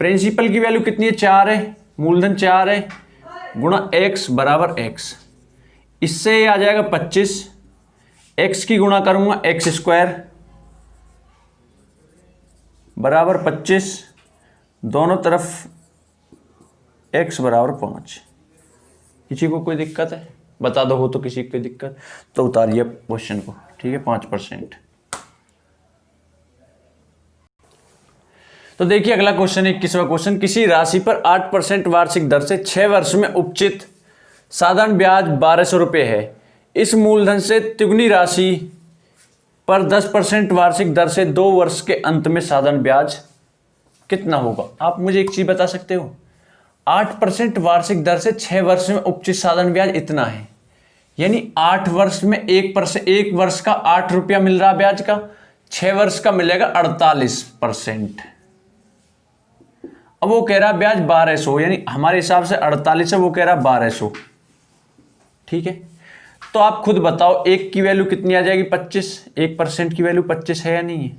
प्रिंसिपल की वैल्यू कितनी है, 4 है, मूलधन 4 है, गुणा x बराबर x, इससे आ जाएगा 25, x की गुणा करूंगा x² बराबर 25, दोनों तरफ x बराबर 5। किसी को कोई दिक्कत है, बता दो, हो तो किसी को कोई दिक्कत तो उतारिए क्वेश्चन को। ठीक है, 5%। तो देखिए अगला क्वेश्चन, 21वां क्वेश्चन, किसी राशि पर 8% वार्षिक दर से 6 वर्ष में उपचित साधारण ब्याज 1200 रुपये है। इस मूलधन से तिगुनी राशि पर 10% वार्षिक दर से 2 वर्ष के अंत में साधारण ब्याज कितना होगा। आप मुझे एक चीज बता सकते हो, 8% वार्षिक दर से 6 वर्ष में उपचित साधारण ब्याज इतना है, यानी 8 वर्ष में 1 वर्ष का 8 रुपया मिल रहा ब्याज का, 6 वर्ष का मिलेगा 48%। अब वो कह रहा ब्याज 1200, यानी हमारे हिसाब से 48 है, वो कह रहा 1200। ठीक है, तो आप खुद बताओ एक की वैल्यू कितनी आ जाएगी 25, 1% की वैल्यू 25 है या नहीं है।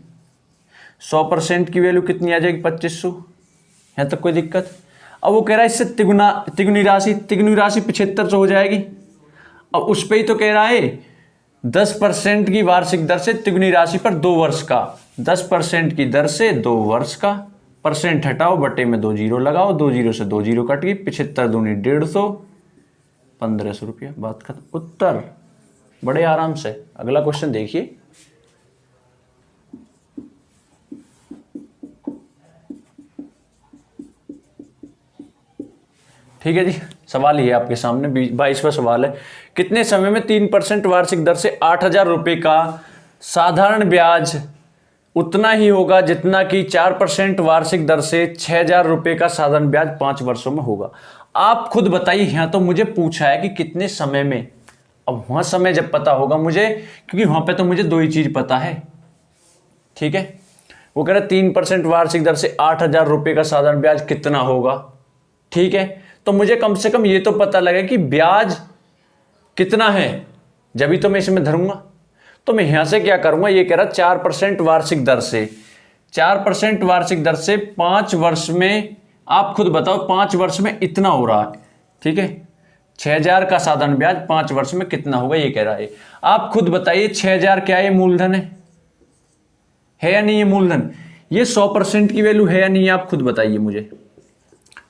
100% की वैल्यू कितनी आ जाएगी 2500। यहाँ तक कोई दिक्कत। अब वो कह रहा है इससे तिगुनी राशि 7500 हो जाएगी। अब उस पर ही तो कह रहा है 10% की वार्षिक दर से तिगुनी राशि पर 2 वर्ष का, 10% की दर से 2 वर्ष का, परसेंट हटाओ, बटे में 2 जीरो लगाओ, 2 जीरो से 2 जीरो कट गई, 75 दूनी 150, 1500 रुपया, बात खत्म। उत्तर बड़े आराम से। अगला क्वेश्चन देखिए। ठीक है जी, सवाल ये आपके सामने 22वां सवाल है। कितने समय में 3% वार्षिक दर से 8000 रुपये का साधारण ब्याज उतना ही होगा जितना कि 4% वार्षिक दर से 6000 रुपये का साधारण ब्याज 5 वर्षों में होगा। आप खुद बताइए। यहाँ तो मुझे पूछा है कि कितने समय में। अब वहाँ समय जब पता होगा मुझे, क्योंकि वहाँ पे तो मुझे 2 ही चीज़ पता है। ठीक है, वो कह रहे 3% वार्षिक दर से 8000 रुपये का साधारण ब्याज कितना होगा। ठीक है, तो मुझे कम से कम ये तो पता लगे कि ब्याज कितना है, जब भी तो मैं इसमें धरूंगा। तो मैं यहां से क्या करूंगा, ये कह रहा 4% वार्षिक दर से, 4% वार्षिक दर से 5 वर्ष में, आप खुद बताओ 5 वर्ष में इतना हो रहा है। ठीक है, 6000 का साधारण ब्याज 5 वर्ष में कितना होगा, ये कह रहा है। आप खुद बताइए 6000 क्या है, मूलधन है या नहीं है मूलधन। ये 100% की वैल्यू है या नहीं है, आप खुद बताइए मुझे।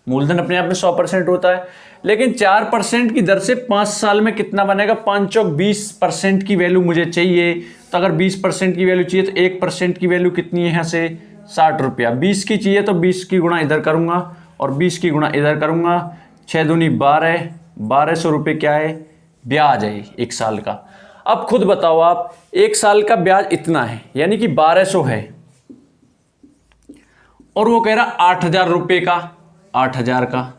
मूलधन अपने आप में 100% होता है, लेकिन 4% की दर से 5 साल में कितना बनेगा, 5 चौक 20% की वैल्यू मुझे चाहिए। तो अगर 20% की वैल्यू चाहिए तो 1% की वैल्यू कितनी है, यहाँ से 60 रुपया। 20 की चाहिए तो 20 की गुणा इधर करूंगा और 20 की गुणा इधर करूंगा, 6 दूनी 12, 1200 रुपये क्या है, ब्याज है 1 साल का। अब खुद बताओ आप, 1 साल का ब्याज इतना है, यानी कि 1200 है, और वो कह रहा 8000 रुपये का, 8000 का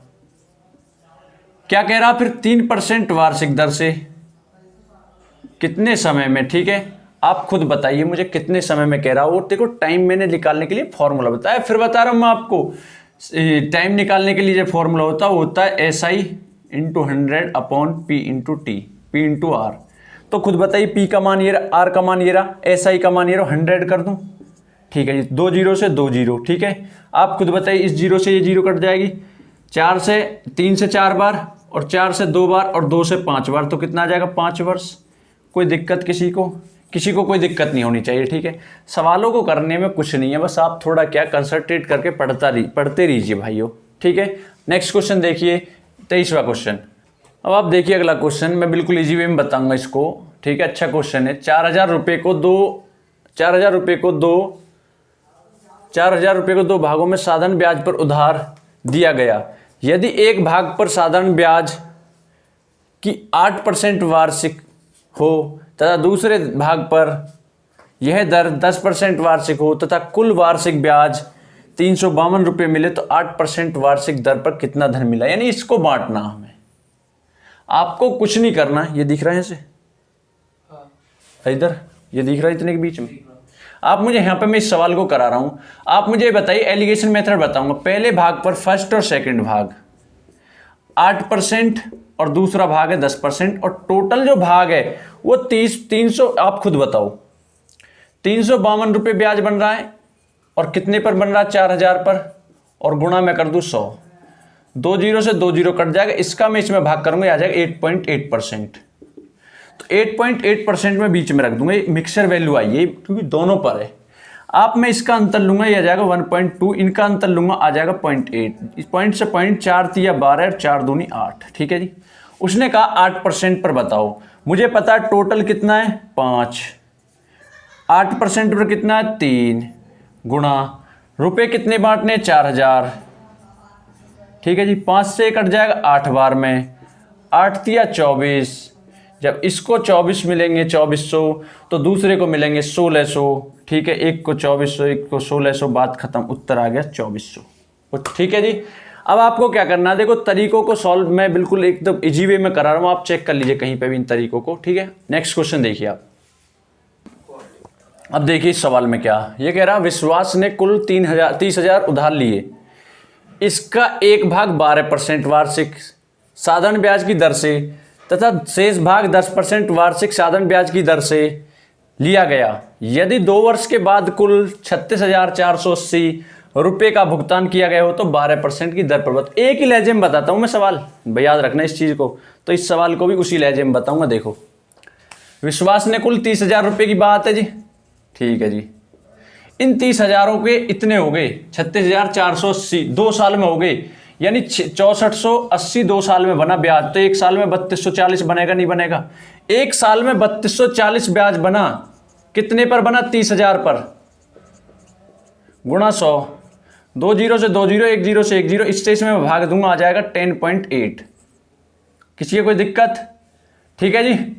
क्या कह रहा, फिर 3% वार्षिक दर से कितने समय में। ठीक है, आप खुद बताइए मुझे कितने समय में कह रहा हो। देखो टाइम मैंने निकालने के लिए फॉर्मूला बताया, फिर बता रहा हूं मैं आपको। टाइम निकालने के लिए जो फॉर्मूला होता है SI × 100 upon P × T, P × R। तो खुद बताइए P का मान ये रहा, R का मान ये रहा, SI का मान ये रहा, 100 कर दूं। ठीक है जी, 2 जीरो से 2 जीरो। ठीक है, आप खुद बताइए इस जीरो से ये जीरो कट जाएगी, 3 से 4 बार, और 4 से 2 बार, और 2 से 5 बार, तो कितना आ जाएगा, 5 वर्ष। कोई दिक्कत किसी को कोई दिक्कत नहीं होनी चाहिए। ठीक है, सवालों को करने में कुछ नहीं है, बस आप थोड़ा क्या कंसंट्रेट करके पढ़ते रहिए भाइयों। ठीक है, नेक्स्ट क्वेश्चन देखिए, 23वां क्वेश्चन। अब आप देखिए अगला क्वेश्चन, मैं बिल्कुल इजी वे में बताऊंगा इसको। ठीक है, अच्छा क्वेश्चन है। 4000 रुपये को 2 भागों में साधारण ब्याज पर उधार दिया गया। यदि एक भाग पर साधारण ब्याज की 8% वार्षिक हो तथा दूसरे भाग पर यह दर 10% वार्षिक हो तथा कुल वार्षिक ब्याज 352 रुपये मिले, तो 8% वार्षिक दर पर कितना धन मिला। यानी इसको बांटना हमें, आपको कुछ नहीं करना। ये दिख रहा है इसे, इधर ये दिख रहा है इतने के बीच में। आप मुझे यहाँ पे, मैं इस सवाल को करा रहा हूं, आप मुझे बताइए, एलिगेशन मेथड बताऊंगा। पहले भाग पर फर्स्ट और सेकंड भाग 8% और दूसरा भाग है 10%, और टोटल जो भाग है वो 300, आप खुद बताओ, 352 रुपये ब्याज बन रहा है, और कितने पर बन रहा है, 4000 पर, और गुणा मैं कर दूं 100, 2 जीरो से 2 जीरो कट जाएगा, इसका मैं इसमें भाग करूंगा, आ जाएगा 8.8%। तो 8.8% में बीच में रख दूंगा, मिक्सर वैल्यू आई है क्योंकि दोनों पर है। आप मैं इसका अंतर लूंगा, ये आ जाएगा 1.2, इनका अंतर लूंगा, आ जाएगा 0.8, पॉइंट से पॉइंट 4 तिया 12 और 4 दूनी 8। ठीक है जी, उसने कहा 8% पर बताओ। मुझे पता है टोटल कितना है 5, 8% पर कितना है 3, गुणा रुपए कितने बांटने 4000। ठीक है जी, 5 से कट जाएगा 8 बार में, 8 तिया 24, जब इसको 24 मिलेंगे 2400, तो दूसरे को मिलेंगे 1600। ठीक है, एक को 2400, एक को 1600, बात खत्म, उत्तर आ गया 2400। ठीक है जी, अब आपको क्या करना है, देखो तरीकों को सॉल्व मैं बिल्कुल एकदम इजी वे में करा रहा हूं, आप चेक कर लीजिए कहीं पे भी इन तरीकों को। ठीक है, नेक्स्ट क्वेश्चन देखिए आप। अब देखिए इस सवाल में क्या ये कह रहा, विश्वास ने कुल 30,000 उधार लिए, इसका 1/12% वार्षिक साधारण ब्याज की दर से तथा शेष भाग 10% वार्षिक साधारण ब्याज की दर से लिया गया। यदि 2 वर्ष के बाद कुल 36,480 रुपये का भुगतान किया गया हो तो 12% की दर पर बता। एक ही लहजे में बताता हूँ मैं सवाल, भाई याद रखना इस चीज़ को। तो इस सवाल को भी उसी लहजे में बताऊँगा। देखो, विश्वास ने कुल 30,000 रुपये की बात है जी, ठीक है जी। इन 30,000 के इतने हो गए 36,480, 2 साल में हो गए, यानी 6480 2 साल में बना ब्याज। तो 1 साल में 3240 बनेगा, नहीं बनेगा? 1 साल में 3240 ब्याज बना, कितने पर बना? 30,000 पर, गुणा 100, 2 जीरो से 2 जीरो, 1 जीरो से 1 जीरो, इससे इसमें मैं भाग दूंगा, आ जाएगा 10.8। किसी की कोई दिक्कत? ठीक है जी।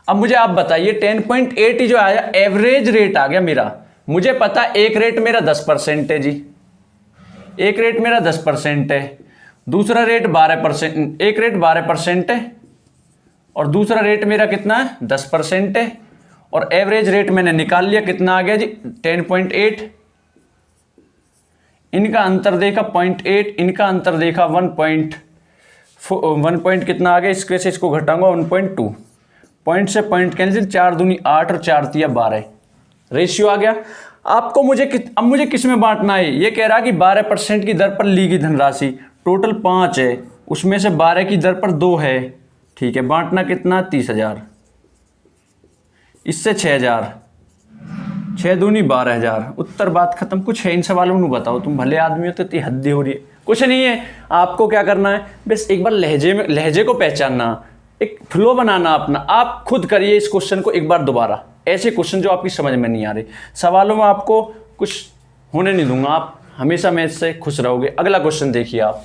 अब मुझे आप बताइए 10.8 ही जो आया एवरेज रेट आ गया मेरा। मुझे पता एक रेट मेरा 10% है जी, एक रेट मेरा 10% है, दूसरा रेट 12%, एक रेट 12% है और दूसरा रेट मेरा कितना है? 10% है। और एवरेज रेट मैंने निकाल लिया, कितना आ गया जी? 10.8। इनका अंतर देखा 0.8, इनका अंतर देखा 1 पॉइंट कितना आ गया? इसके से इसको घटाऊंगा 1.2, पॉइंट से पॉइंट कैंसिल, 4 दूनी 8 और 4 तिया 12, रेशियो आ गया। आपको अब मुझे किस में बांटना है? ये कह रहा कि 12% की दर पर ली गई धनराशि टोटल 5 है, उसमें से 12 की दर पर 2 है, ठीक है। बांटना कितना? 30,000, इससे 6,000, 6 दूनी 12,000। उत्तर बात खत्म। कुछ है इन सवालों में? बताओ, तुम भले आदमी हो तो इतनी हद्दी हो रही है। कुछ नहीं है, आपको क्या करना है, बस एक बार लहजे को पहचानना, एक फ्लो बनाना अपना। आप खुद करिए इस क्वेश्चन को एक बार दोबारा, ऐसे क्वेश्चन जो आपकी समझ में नहीं आ रहे। सवालों में आपको कुछ होने नहीं दूंगा, आप हमेशा मैथ से खुश रहोगे। अगला क्वेश्चन देखिए आप,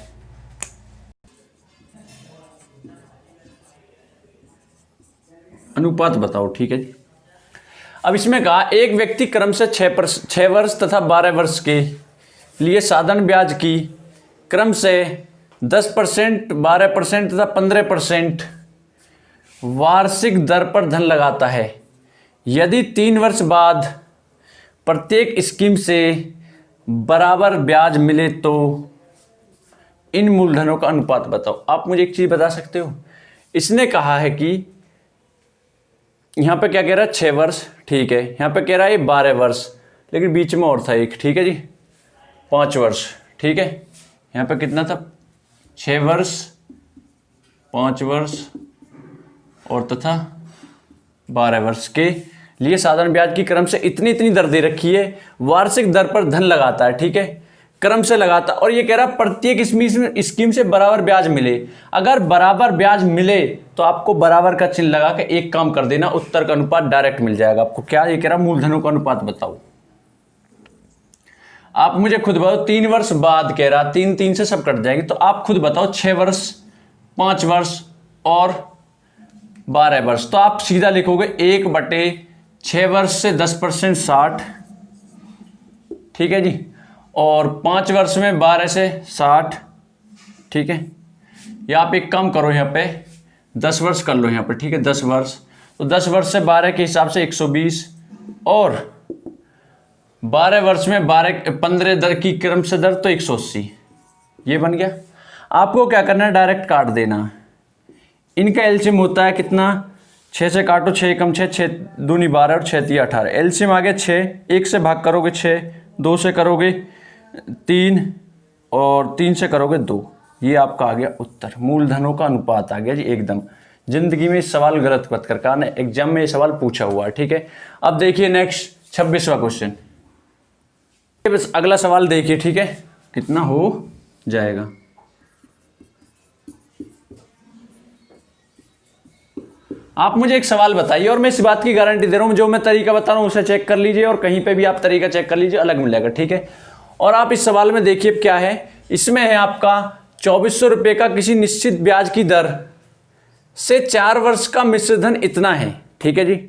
अनुपात बताओ, ठीक है जी। अब इसमें कहा एक व्यक्ति क्रम से 6 वर्ष तथा 12 वर्ष के लिए साधारण ब्याज की क्रम से 10%, 12% तथा 15% वार्षिक दर पर धन लगाता है। यदि 3 वर्ष बाद प्रत्येक स्कीम से बराबर ब्याज मिले तो इन मूलधनों का अनुपात बताओ। आप मुझे एक चीज बता सकते हो, इसने कहा है कि यहां पे क्या कह रहा है? 6 वर्ष, ठीक है। यहां पे कह रहा है 12 वर्ष, लेकिन बीच में और था एक, ठीक है जी, 5 वर्ष, ठीक है। यहां पे कितना था? 6 वर्ष, 5 वर्ष और तथा 12 वर्ष के लिए साधारण ब्याज की क्रम से इतनी इतनी दर दे रखी है, वार्षिक दर पर धन लगाता है, ठीक है, क्रम से लगाता। और ये कह रहा प्रत्येक स्कीम से बराबर ब्याज मिले। अगर बराबर ब्याज मिले तो आपको बराबर का चिन्ह लगा के एक काम कर देना, उत्तर का अनुपात डायरेक्ट मिल जाएगा आपको। क्या ये कह रहा? मूलधनों का अनुपात बताओ। आप मुझे खुद बताओ, 3 वर्ष बाद कह रहा, 3 से सब कट जाएंगे, तो आप खुद बताओ 6 वर्ष, 5 वर्ष और 12 वर्ष। तो आप सीधा लिखोगे 1/6 वर्ष से 10% 60, ठीक है जी, और 5 वर्ष में 12 से 60, ठीक है। या आप एक काम करो, यहाँ पे 10 वर्ष कर लो यहाँ पे, ठीक है, 10 वर्ष। तो 10 वर्ष से 12 के हिसाब से 120 और 12 वर्ष में 15 दर की क्रम से दर तो 180, ये बन गया। आपको क्या करना है? डायरेक्ट काट देना। इनका एलसीएम होता है कितना? 6 से काटो, 6 कम 6, 6 दूनी 12 और 6 तिया 18। एलसीएम आ गया 6, 1 से भाग करोगे 6, 2 से करोगे 3 और 3 से करोगे 2। ये आपका आ गया उत्तर। मूलधनों का अनुपात आ गया जी एकदम। जिंदगी में इस सवाल गलत मत कर, कारण एग्जाम में ये सवाल पूछा हुआ है, ठीक है। अब देखिए नेक्स्ट 26वां क्वेश्चन, बस अगला सवाल देखिए, ठीक है, कितना हो जाएगा। आप मुझे एक सवाल बताइए और मैं इस बात की गारंटी दे रहा हूं, जो मैं तरीका बता रहा हूं उसे चेक कर लीजिए और कहीं पे भी आप तरीका चेक कर लीजिए, अलग मिलेगा, ठीक है। और आप इस सवाल में देखिए क्या है, इसमें है आपका 2400 रुपये का किसी निश्चित ब्याज की दर से 4 वर्ष का मिश्र धन इतना है, ठीक है जी।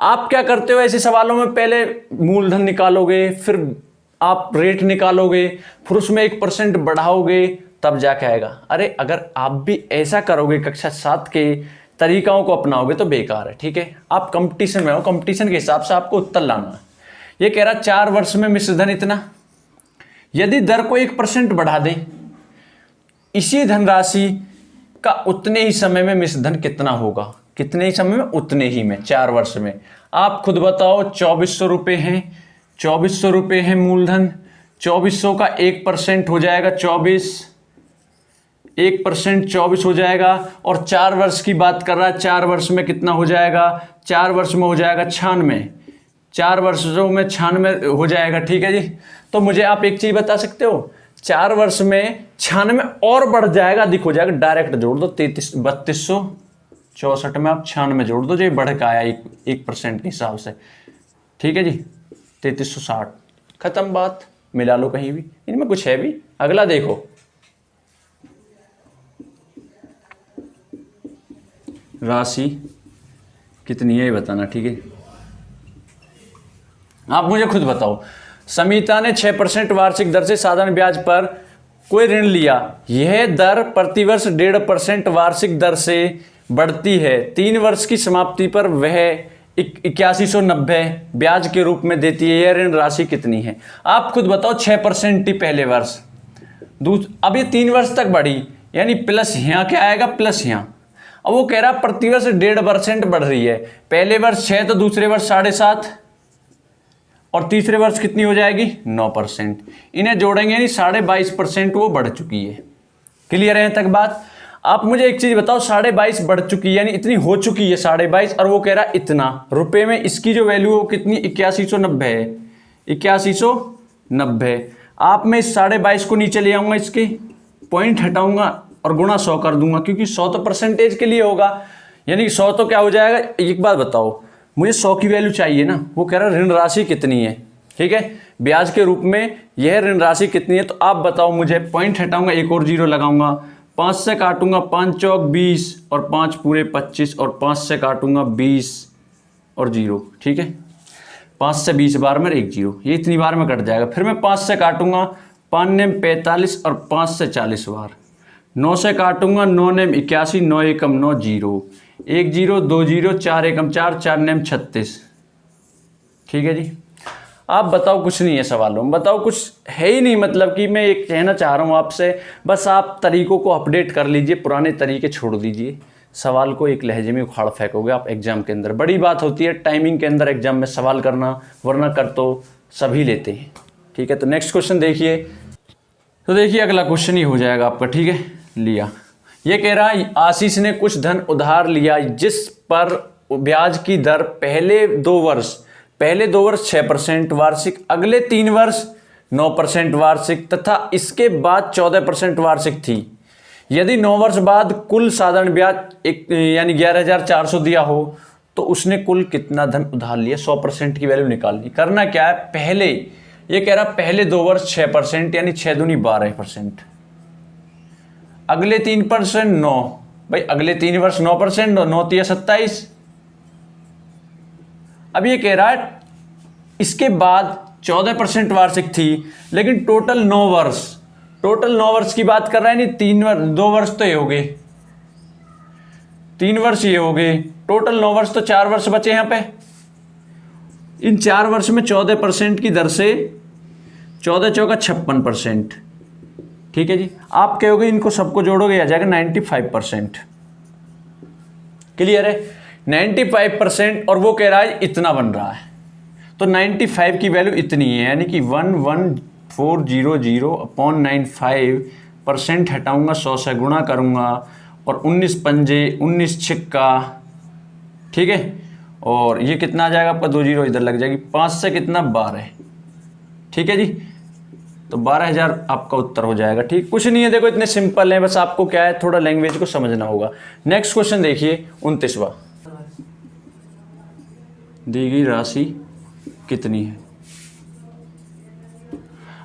आप क्या करते हो ऐसे सवालों में? पहले मूलधन निकालोगे, फिर आप रेट निकालोगे, फिर उसमें 1% बढ़ाओगे, तब जाके आएगा। अरे अगर आप भी ऐसा करोगे कक्षा 7 के तरीकाओं को अपनाओगे तो बेकार है, ठीक है। आप कंपटीशन में हो, कंपटीशन के हिसाब से आपको उत्तर लाना है। ये कह रहा 4 वर्ष में मिश्र धन इतना। यदि दर को 1% बढ़ा दें इसी धनराशि का उतने ही समय में मिश्र धन कितना होगा? कितने ही समय में? उतने ही में, 4 वर्ष में। आप खुद बताओ। 2400 रुपये हैं, 2400 रुपये है मूलधन, 2400 का 1% हो जाएगा 24, 1% 24 हो जाएगा। और 4 वर्ष की बात कर रहा है, 4 वर्ष में कितना हो जाएगा? 4 वर्ष में हो जाएगा 96, 4 वर्षों में 96 हो जाएगा। ठीक है जी। तो मुझे आप एक चीज बता सकते हो, 4 वर्ष में 96 और बढ़ जाएगा, अधिक हो जाएगा, डायरेक्ट जोड़ दो। 3264 में आप 96 जोड़ दो, जो ये बढ़ के आया 1% के हिसाब से। ठीक है जी। 3360, खत्म बात। मिला लो कहीं भी, इनमें कुछ है भी। अगला देखो, राशि कितनी है ये बताना। ठीक है, आप मुझे खुद बताओ। समिता ने 6% वार्षिक दर से साधारण ब्याज पर कोई ऋण लिया। यह दर प्रतिवर्ष 1.5% वार्षिक दर से बढ़ती है। 3 वर्ष की समाप्ति पर वह 8190 ब्याज के रूप में देती है। यह ऋण राशि कितनी है? आप खुद बताओ। 6% ही पहले वर्ष, अब ये 3 वर्ष तक बढ़ी, यानी प्लस यहाँ क्या आएगा? प्लस यहाँ। अब वो कह रहा प्रतिवर्ष 1.5% बढ़ रही है। पहले वर्ष 6 तो दूसरे वर्ष 7.5 और तीसरे वर्ष कितनी हो जाएगी? 9%। इन्हें जोड़ेंगे यानी 22.5% वो बढ़ चुकी है। क्लियर है तक बात? आप मुझे एक चीज बताओ, 22.5 बढ़ चुकी है यानी इतनी हो चुकी है 22.5, और वो कह रहा इतना रुपए में। इसकी जो वैल्यू है वो कितनी? 8190 है, 8190। आप मैं इस 22.5 को नीचे ले आऊंगा, इसके पॉइंट हटाऊंगा और गुणा 100 कर दूंगा, क्योंकि 100 तो परसेंटेज के लिए होगा, यानी 100 तो क्या हो जाएगा? एक बात बताओ, मुझे 100 की वैल्यू चाहिए ना। वो कह रहा ऋण राशि कितनी है। ठीक है, ब्याज के रूप में यह ऋण राशि कितनी है? तो आप बताओ मुझे। पॉइंट हटाऊंगा, एक और जीरो लगाऊंगा, 5 से काटूंगा 5 चौक 20 और 5 पूरे 25 और 5 से काटूंगा 20 और 0। ठीक है, 5 से 20 बार में 1 0, ये इतनी बार में कट जाएगा। फिर मैं 5 से काटूंगा, 5 नेम 45 और 5 से 40 बार। 9 से काटूंगा, 9 नेम 81, 9 एकम 9 0, 1 0 2 0, 4 एकम 4, 4 नेम 36। ठीक है जी। आप बताओ, कुछ नहीं है सवालों में, बताओ कुछ है ही नहीं। मतलब कि मैं एक कहना चाह रहा हूँ आपसे, बस आप तरीकों को अपडेट कर लीजिए, पुराने तरीके छोड़ दीजिए। सवाल को एक लहजे में उखाड़ फेंकोगे आप एग्जाम के अंदर। बड़ी बात होती है टाइमिंग के अंदर एग्जाम में सवाल करना, वरना कर तो सभी लेते हैं। ठीक है, तो नेक्स्ट क्वेश्चन देखिए। तो देखिए अगला क्वेश्चन ही हो जाएगा आपका। ठीक है, लिया। ये कह रहा है आशीष ने कुछ धन उधार लिया जिस पर ब्याज की दर पहले दो वर्ष 6% वार्षिक, अगले 3 वर्ष 9% वार्षिक तथा इसके बाद 14% वार्षिक थी। यदि 9 वर्ष बाद कुल साधारण ब्याज यानी 11,400 दिया हो तो उसने कुल कितना धन उधार लिया? 100% की वैल्यू निकालनी। करना क्या है? पहले ये कह रहा पहले 2 वर्ष 6% यानी 6 दूनी 12%, अगले 3% 9, भाई अगले 3 वर्ष 9%, 9 तिया 27। अब ये कह रहा है इसके बाद 14% वार्षिक थी, लेकिन टोटल 9 वर्ष की बात कर रहा है। नहीं 2 वर्ष तो ये हो गए, 3 वर्ष ये हो गए, टोटल 9 वर्ष, तो 4 वर्ष बचे यहां पे। इन 4 वर्ष में 14% की दर से 14 चौका 56%। ठीक है जी। आप कहोगे इनको सबको जोड़ोगे आ जाएगा 95%। क्लियर है? 95%, और वो कह रहा है इतना बन रहा है, तो 95 की वैल्यू इतनी है, यानी कि 11400/95% हटाऊंगा, 100 से गुणा करूंगा और 19 पंजे 19 छिक्का। ठीक है, और ये कितना आ जाएगा आपका? 2 जीरो इधर लग जाएगी, 5 से कितना? 12। ठीक है जी, तो 12,000 आपका उत्तर हो जाएगा। ठीक, कुछ नहीं है, देखो इतने सिंपल है, बस आपको क्या है थोड़ा लैंग्वेज को समझना होगा। नेक्स्ट क्वेश्चन देखिए 29वां। दी गई राशि कितनी है?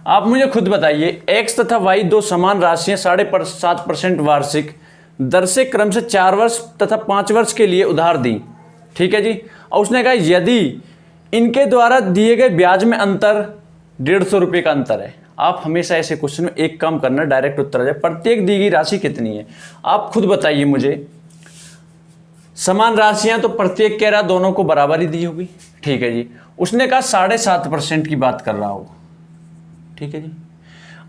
आप मुझे खुद बताइए। x तथा y दो समान राशियां 7.5% वार्षिक दर से क्रम से 4 वर्ष तथा 5 वर्ष के लिए उधार दी। ठीक है जी। और उसने कहा यदि इनके द्वारा दिए गए ब्याज में अंतर 150 रुपये का अंतर है। आप हमेशा ऐसे क्वेश्चन में एक काम करना, डायरेक्ट उत्तर आ जाए। प्रत्येक दी गई राशि कितनी है? आप खुद बताइए मुझे। समान राशियां तो प्रत्येक कह रहा दोनों को बराबर ही दी होगी। ठीक है जी। उसने कहा 7.5% की बात कर रहा हो, ठीक है जी।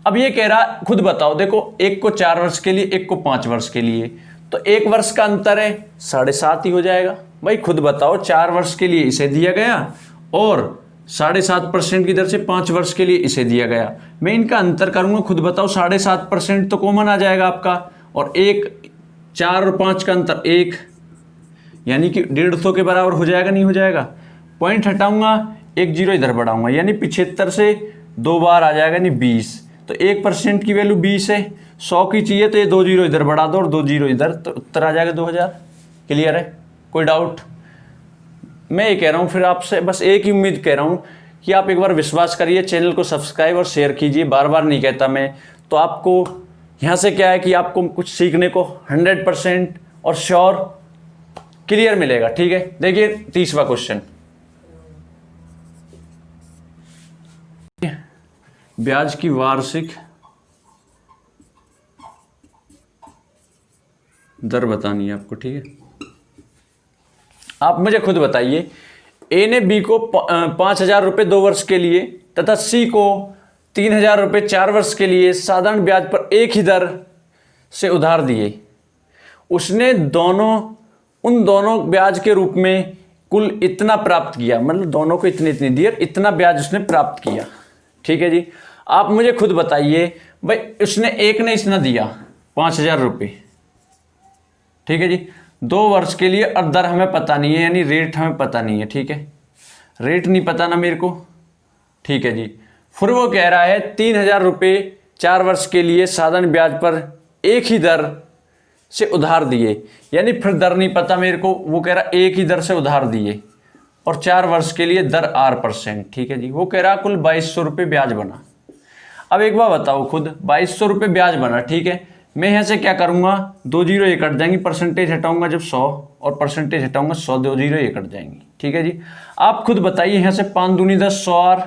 अब ये कह रहा खुद बताओ, देखो एक को 4 वर्ष के लिए, एक को 5 वर्ष के लिए, तो 1 वर्ष का अंतर है 7.5 ही हो जाएगा। भाई खुद बताओ, 4 वर्ष के लिए इसे दिया गया और 7.5% की दर से 5 वर्ष के लिए इसे दिया गया। मैं इनका अंतर करूंगा, खुद बताओ 7.5% तो कॉमन आ जाएगा आपका, और 4 और 5 का अंतर 1, यानी कि 150 के बराबर हो जाएगा, नहीं हो जाएगा। पॉइंट हटाऊंगा, 1 जीरो इधर बढ़ाऊंगा, यानी 75 से 2 बार आ जाएगा, यानी 20। तो 1% की वैल्यू 20 है, 100 की चाहिए तो ये 2 जीरो इधर बढ़ा दो और 2 जीरो इधर, तो उत्तर आ जाएगा 2000। क्लियर है, कोई डाउट? मैं ये कह रहा हूँ फिर आपसे बस एक ही उम्मीद कह रहा हूँ कि आप एक बार विश्वास करिए, चैनल को सब्सक्राइब और शेयर कीजिए, बार बार नहीं कहता मैं। तो आपको यहाँ से क्या है कि आपको कुछ सीखने को 100% और श्योर क्लियर मिलेगा, ठीक है। देखिए 30वां क्वेश्चन, ब्याज की वार्षिक दर बतानी है आपको, ठीक है। आप मुझे खुद बताइए, ए ने बी को 5,000 रुपये 2 वर्ष के लिए तथा सी को 3,000 रुपये 4 वर्ष के लिए साधारण ब्याज पर एक ही दर से उधार दिए। उसने उन दोनों ब्याज के रूप में कुल इतना प्राप्त किया, मतलब दोनों को इतनी दिए, इतना ब्याज उसने प्राप्त किया, ठीक है जी। आप मुझे खुद बताइए, भाई उसने एक ने इसने दिया 5,000 रुपये, ठीक है जी, 2 वर्ष के लिए, और दर हमें पता नहीं है, यानी रेट हमें पता नहीं है, ठीक है। रेट नहीं पता ना मेरे को, ठीक है जी। फिर वो कह रहा है 3,000 रुपये 4 वर्ष के लिए साधारण ब्याज पर एक ही दर से उधार दिए, यानी फिर दर नहीं पता मेरे को, वो कह रहा एक ही दर से उधार दिए और 4 वर्ष के लिए दर 8%, ठीक है जी। वो कह रहा कुल 2,200 रुपये ब्याज बना। अब एक बार बताओ खुद, 2,200 रुपये ब्याज बना, ठीक है। मैं यहाँ से क्या करूँगा, 2 जीरो ये कट जाएंगी, परसेंटेज हटाऊंगा जब 100 और परसेंटेज हटाऊंगा 100, 2 जीरो ये कट जाएंगी, ठीक है जी। आप खुद बताइए, यहाँ से 5 दूनी 10, 100 आर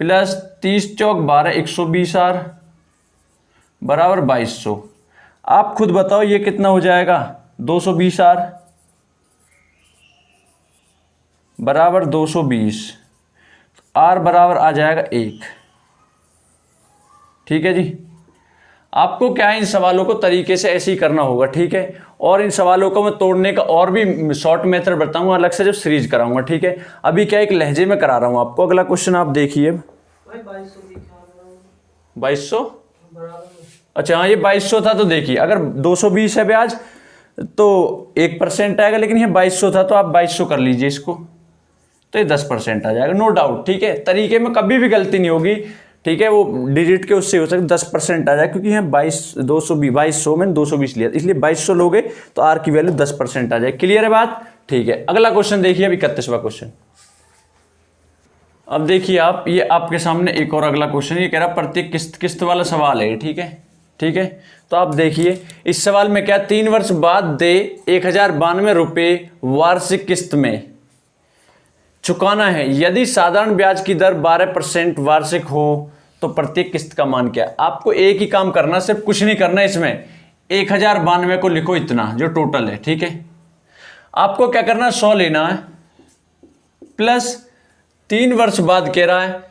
प्लस 30 चौक 12, 120 आर बराबर 2,200। आप खुद बताओ ये कितना हो जाएगा, 220 आर बराबर 220, आर बराबर आ जाएगा 1, ठीक है जी। आपको क्या है, इन सवालों को तरीके से ऐसे ही करना होगा, ठीक है। और इन सवालों को मैं तोड़ने का और भी शॉर्ट मेथड बताऊंगा अलग से जब सीरीज कराऊंगा, ठीक है। अभी क्या एक लहजे में करा रहा हूं आपको। अगला क्वेश्चन आप देखिए, 2,200, अच्छा हाँ ये 2,200 था, तो देखिए अगर 220 है ब्याज तो 1% आएगा, लेकिन ये 2,200 था तो आप 2,200 कर लीजिए इसको, तो ये 10% आ जाएगा, नो डाउट, ठीक है। तरीके में कभी भी गलती नहीं होगी, ठीक है। वो डिजिट के उससे हो सकता है 10% आ जाए, क्योंकि यहाँ 2,200 मैंने 220 लिया, इसलिए 2,200 लोगे तो आर की वैल्यू 10% आ जाए। क्लियर है बात, ठीक है। अगला क्वेश्चन देखिए, अब 31वां क्वेश्चन। अब देखिए आप, ये आपके सामने एक और अगला क्वेश्चन, ये कह रहा प्रत्येक किस्त वाला सवाल है, ठीक है, ठीक है। तो आप देखिए इस सवाल में क्या, 3 वर्ष बाद दे 1,092 रुपये वार्षिक किस्त में चुकाना है। यदि साधारण ब्याज की दर 12% वार्षिक हो तो प्रत्येक किस्त का मान क्या है। आपको एक ही काम करना, सिर्फ कुछ नहीं करना, इसमें 1,092 को लिखो इतना जो टोटल है, ठीक है। आपको क्या करना है, 100 लेना है प्लस 3 वर्ष बाद कह रहा है,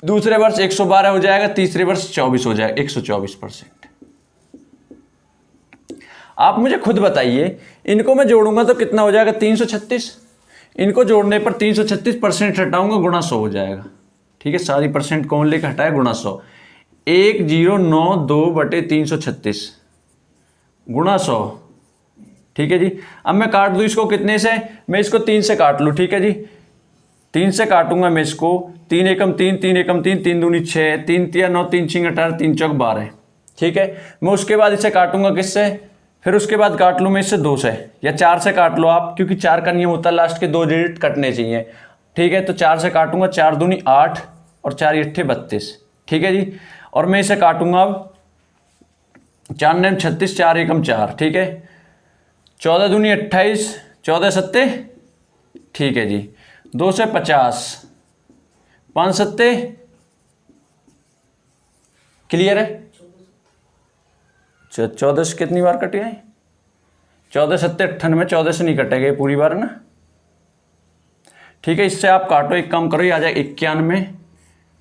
दूसरे वर्ष 112 हो जाएगा, तीसरे वर्ष 24 हो जाएगा, 124%। आप मुझे खुद बताइए, इनको मैं जोड़ूंगा तो कितना हो जाएगा, 336। इनको जोड़ने पर 336% हटाऊंगा, गुणा 100 हो जाएगा, ठीक है। सारी परसेंट कौन लेकर हटाए, गुणा 100, 1092/336 गुणा 100, ठीक है जी। अब मैं काट दूं इसको कितने से, मैं इसको 3 से काट लूं, ठीक है जी। 3 से काटूंगा मैं इसको, 3 एकम 3, 3 एकम 3, 3 दूनी 6, 3 तिया 9, 3 छिंग 18, 3 चौक 12, ठीक है। मैं उसके बाद इसे काटूंगा किससे, फिर उसके बाद काट लूँ मैं इससे 2 से, या 4 से काट लो आप, क्योंकि 4 का नियम होता है लास्ट के 2 डिजिट कटने चाहिए, ठीक है। तो 4 से काटूंगा, 4 दूनी 8 और 4 अट्ठे 32, ठीक है जी। और मैं इसे काटूंगा अब, 4 9 36, 4 एकम 4, ठीक है। 14 दूनी 28, 14 सत्ते, ठीक है जी। 2 से 50, 5 सत्ते, क्लियर है। 14 से कितनी बार कटे हैं, 14 सत्ते 98, 14 से नहीं कटेगा पूरी बार ना, ठीक है। इससे आप काटो, एक काम करो, ये आ जाएगा 91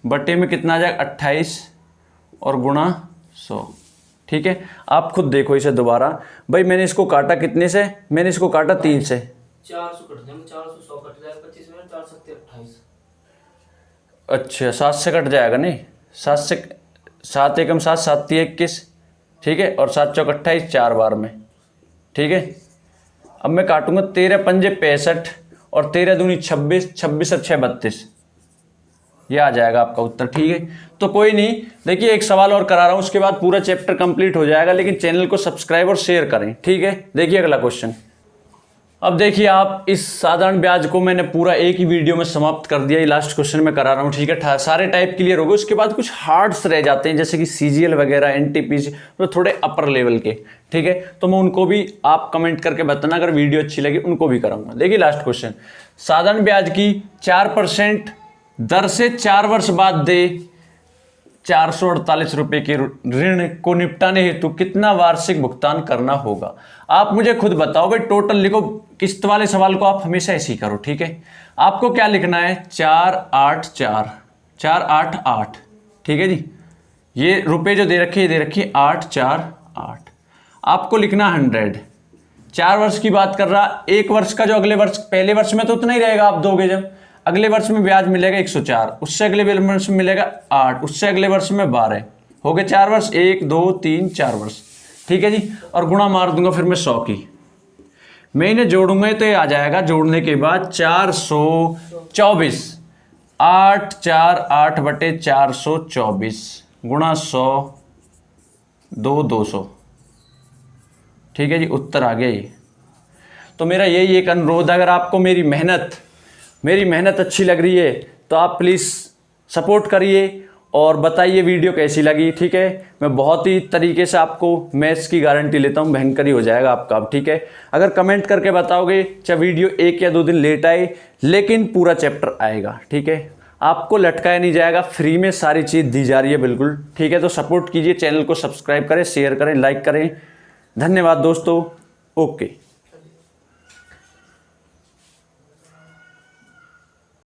बटे में कितना आ जाएगा 28 और गुणा 100। ठीक है, आप खुद देखो इसे दोबारा। भाई मैंने इसको काटा कितने से, मैंने इसको काटा 3 से, 400 कट जाएंगे, 400 100 कट जाएगा 25 में, 4 7 28। अच्छा 7 से कट जाएगा, नहीं 7 से, 7 एकम 7, 7 3 21, ठीक है, और 7 चौक 28 4 बार में। ठीक है, अब मैं काटूंगा 13 पंजे 65 और 13 दूनी 26, 26 और 6 32, ये आ जाएगा आपका उत्तर। ठीक है, तो कोई नहीं, देखिए एक सवाल और करा रहा हूं, उसके बाद पूरा चैप्टर कंप्लीट हो जाएगा, लेकिन चैनल को सब्सक्राइब और शेयर करें। ठीक है, देखिए अगला क्वेश्चन। अब देखिए आप, इस साधारण ब्याज को मैंने पूरा एक ही वीडियो में समाप्त कर दिया, ये लास्ट क्वेश्चन में करा रहा हूँ। ठीक है, सारे टाइप क्लियर हो गए। उसके बाद कुछ हार्ड्स रह जाते हैं, जैसे कि सीजीएल वगैरह, एनटीपीसी, तो थोड़े अपर लेवल के। ठीक है, तो मैं उनको भी आप कमेंट करके बताना, अगर वीडियो अच्छी लगी उनको भी कराऊंगा। देखिए लास्ट क्वेश्चन, साधारण ब्याज की 4% दर से 4 वर्ष बाद दे 448 रुपए के ऋण को निपटाने हेतु कितना वार्षिक भुगतान करना होगा। आप मुझे खुद बताओ भाई, टोटल लिखो। किस्त वाले सवाल को आप हमेशा ऐसे ही करो। ठीक है, आपको क्या लिखना है, 484 488। ठीक है जी, ये रुपए जो दे रखे, ये दे रखी 848। आपको लिखना 100। 4 वर्ष की बात कर रहा, 1 वर्ष का जो अगले वर्ष, पहले वर्ष में तो उतना ही रहेगा, आप दोगे जब, अगले वर्ष में ब्याज मिलेगा 104, उससे अगले वर्ष में मिलेगा 8, उससे अगले वर्ष में 12, हो गए 4 वर्ष, 1 2 3 4 वर्ष। ठीक है जी, और गुणा मार दूंगा फिर मैं 100 की, मैं इन्हें जोड़ूंगा तो ये आ जाएगा, जोड़ने के बाद 424, 848 बटे 424 गुणा 100 200। ठीक है जी, उत्तर आ गया ये। तो मेरा यही एक अनुरोध, अगर आपको मेरी मेहनत अच्छी लग रही है तो आप प्लीज़ सपोर्ट करिए और बताइए वीडियो कैसी लगी। ठीक है, मैं बहुत ही तरीके से आपको मैथ्स की गारंटी लेता हूँ, भयंकर ही हो जाएगा आपका। ठीक है, अगर कमेंट करके बताओगे, चाहे वीडियो 1 या 2 दिन लेट आए, लेकिन पूरा चैप्टर आएगा। ठीक है, आपको लटकाया नहीं जाएगा, फ्री में सारी चीज़ दी जा रही है बिल्कुल। ठीक है, तो सपोर्ट कीजिए, चैनल को सब्सक्राइब करें, शेयर करें, लाइक करें। धन्यवाद दोस्तों, ओके।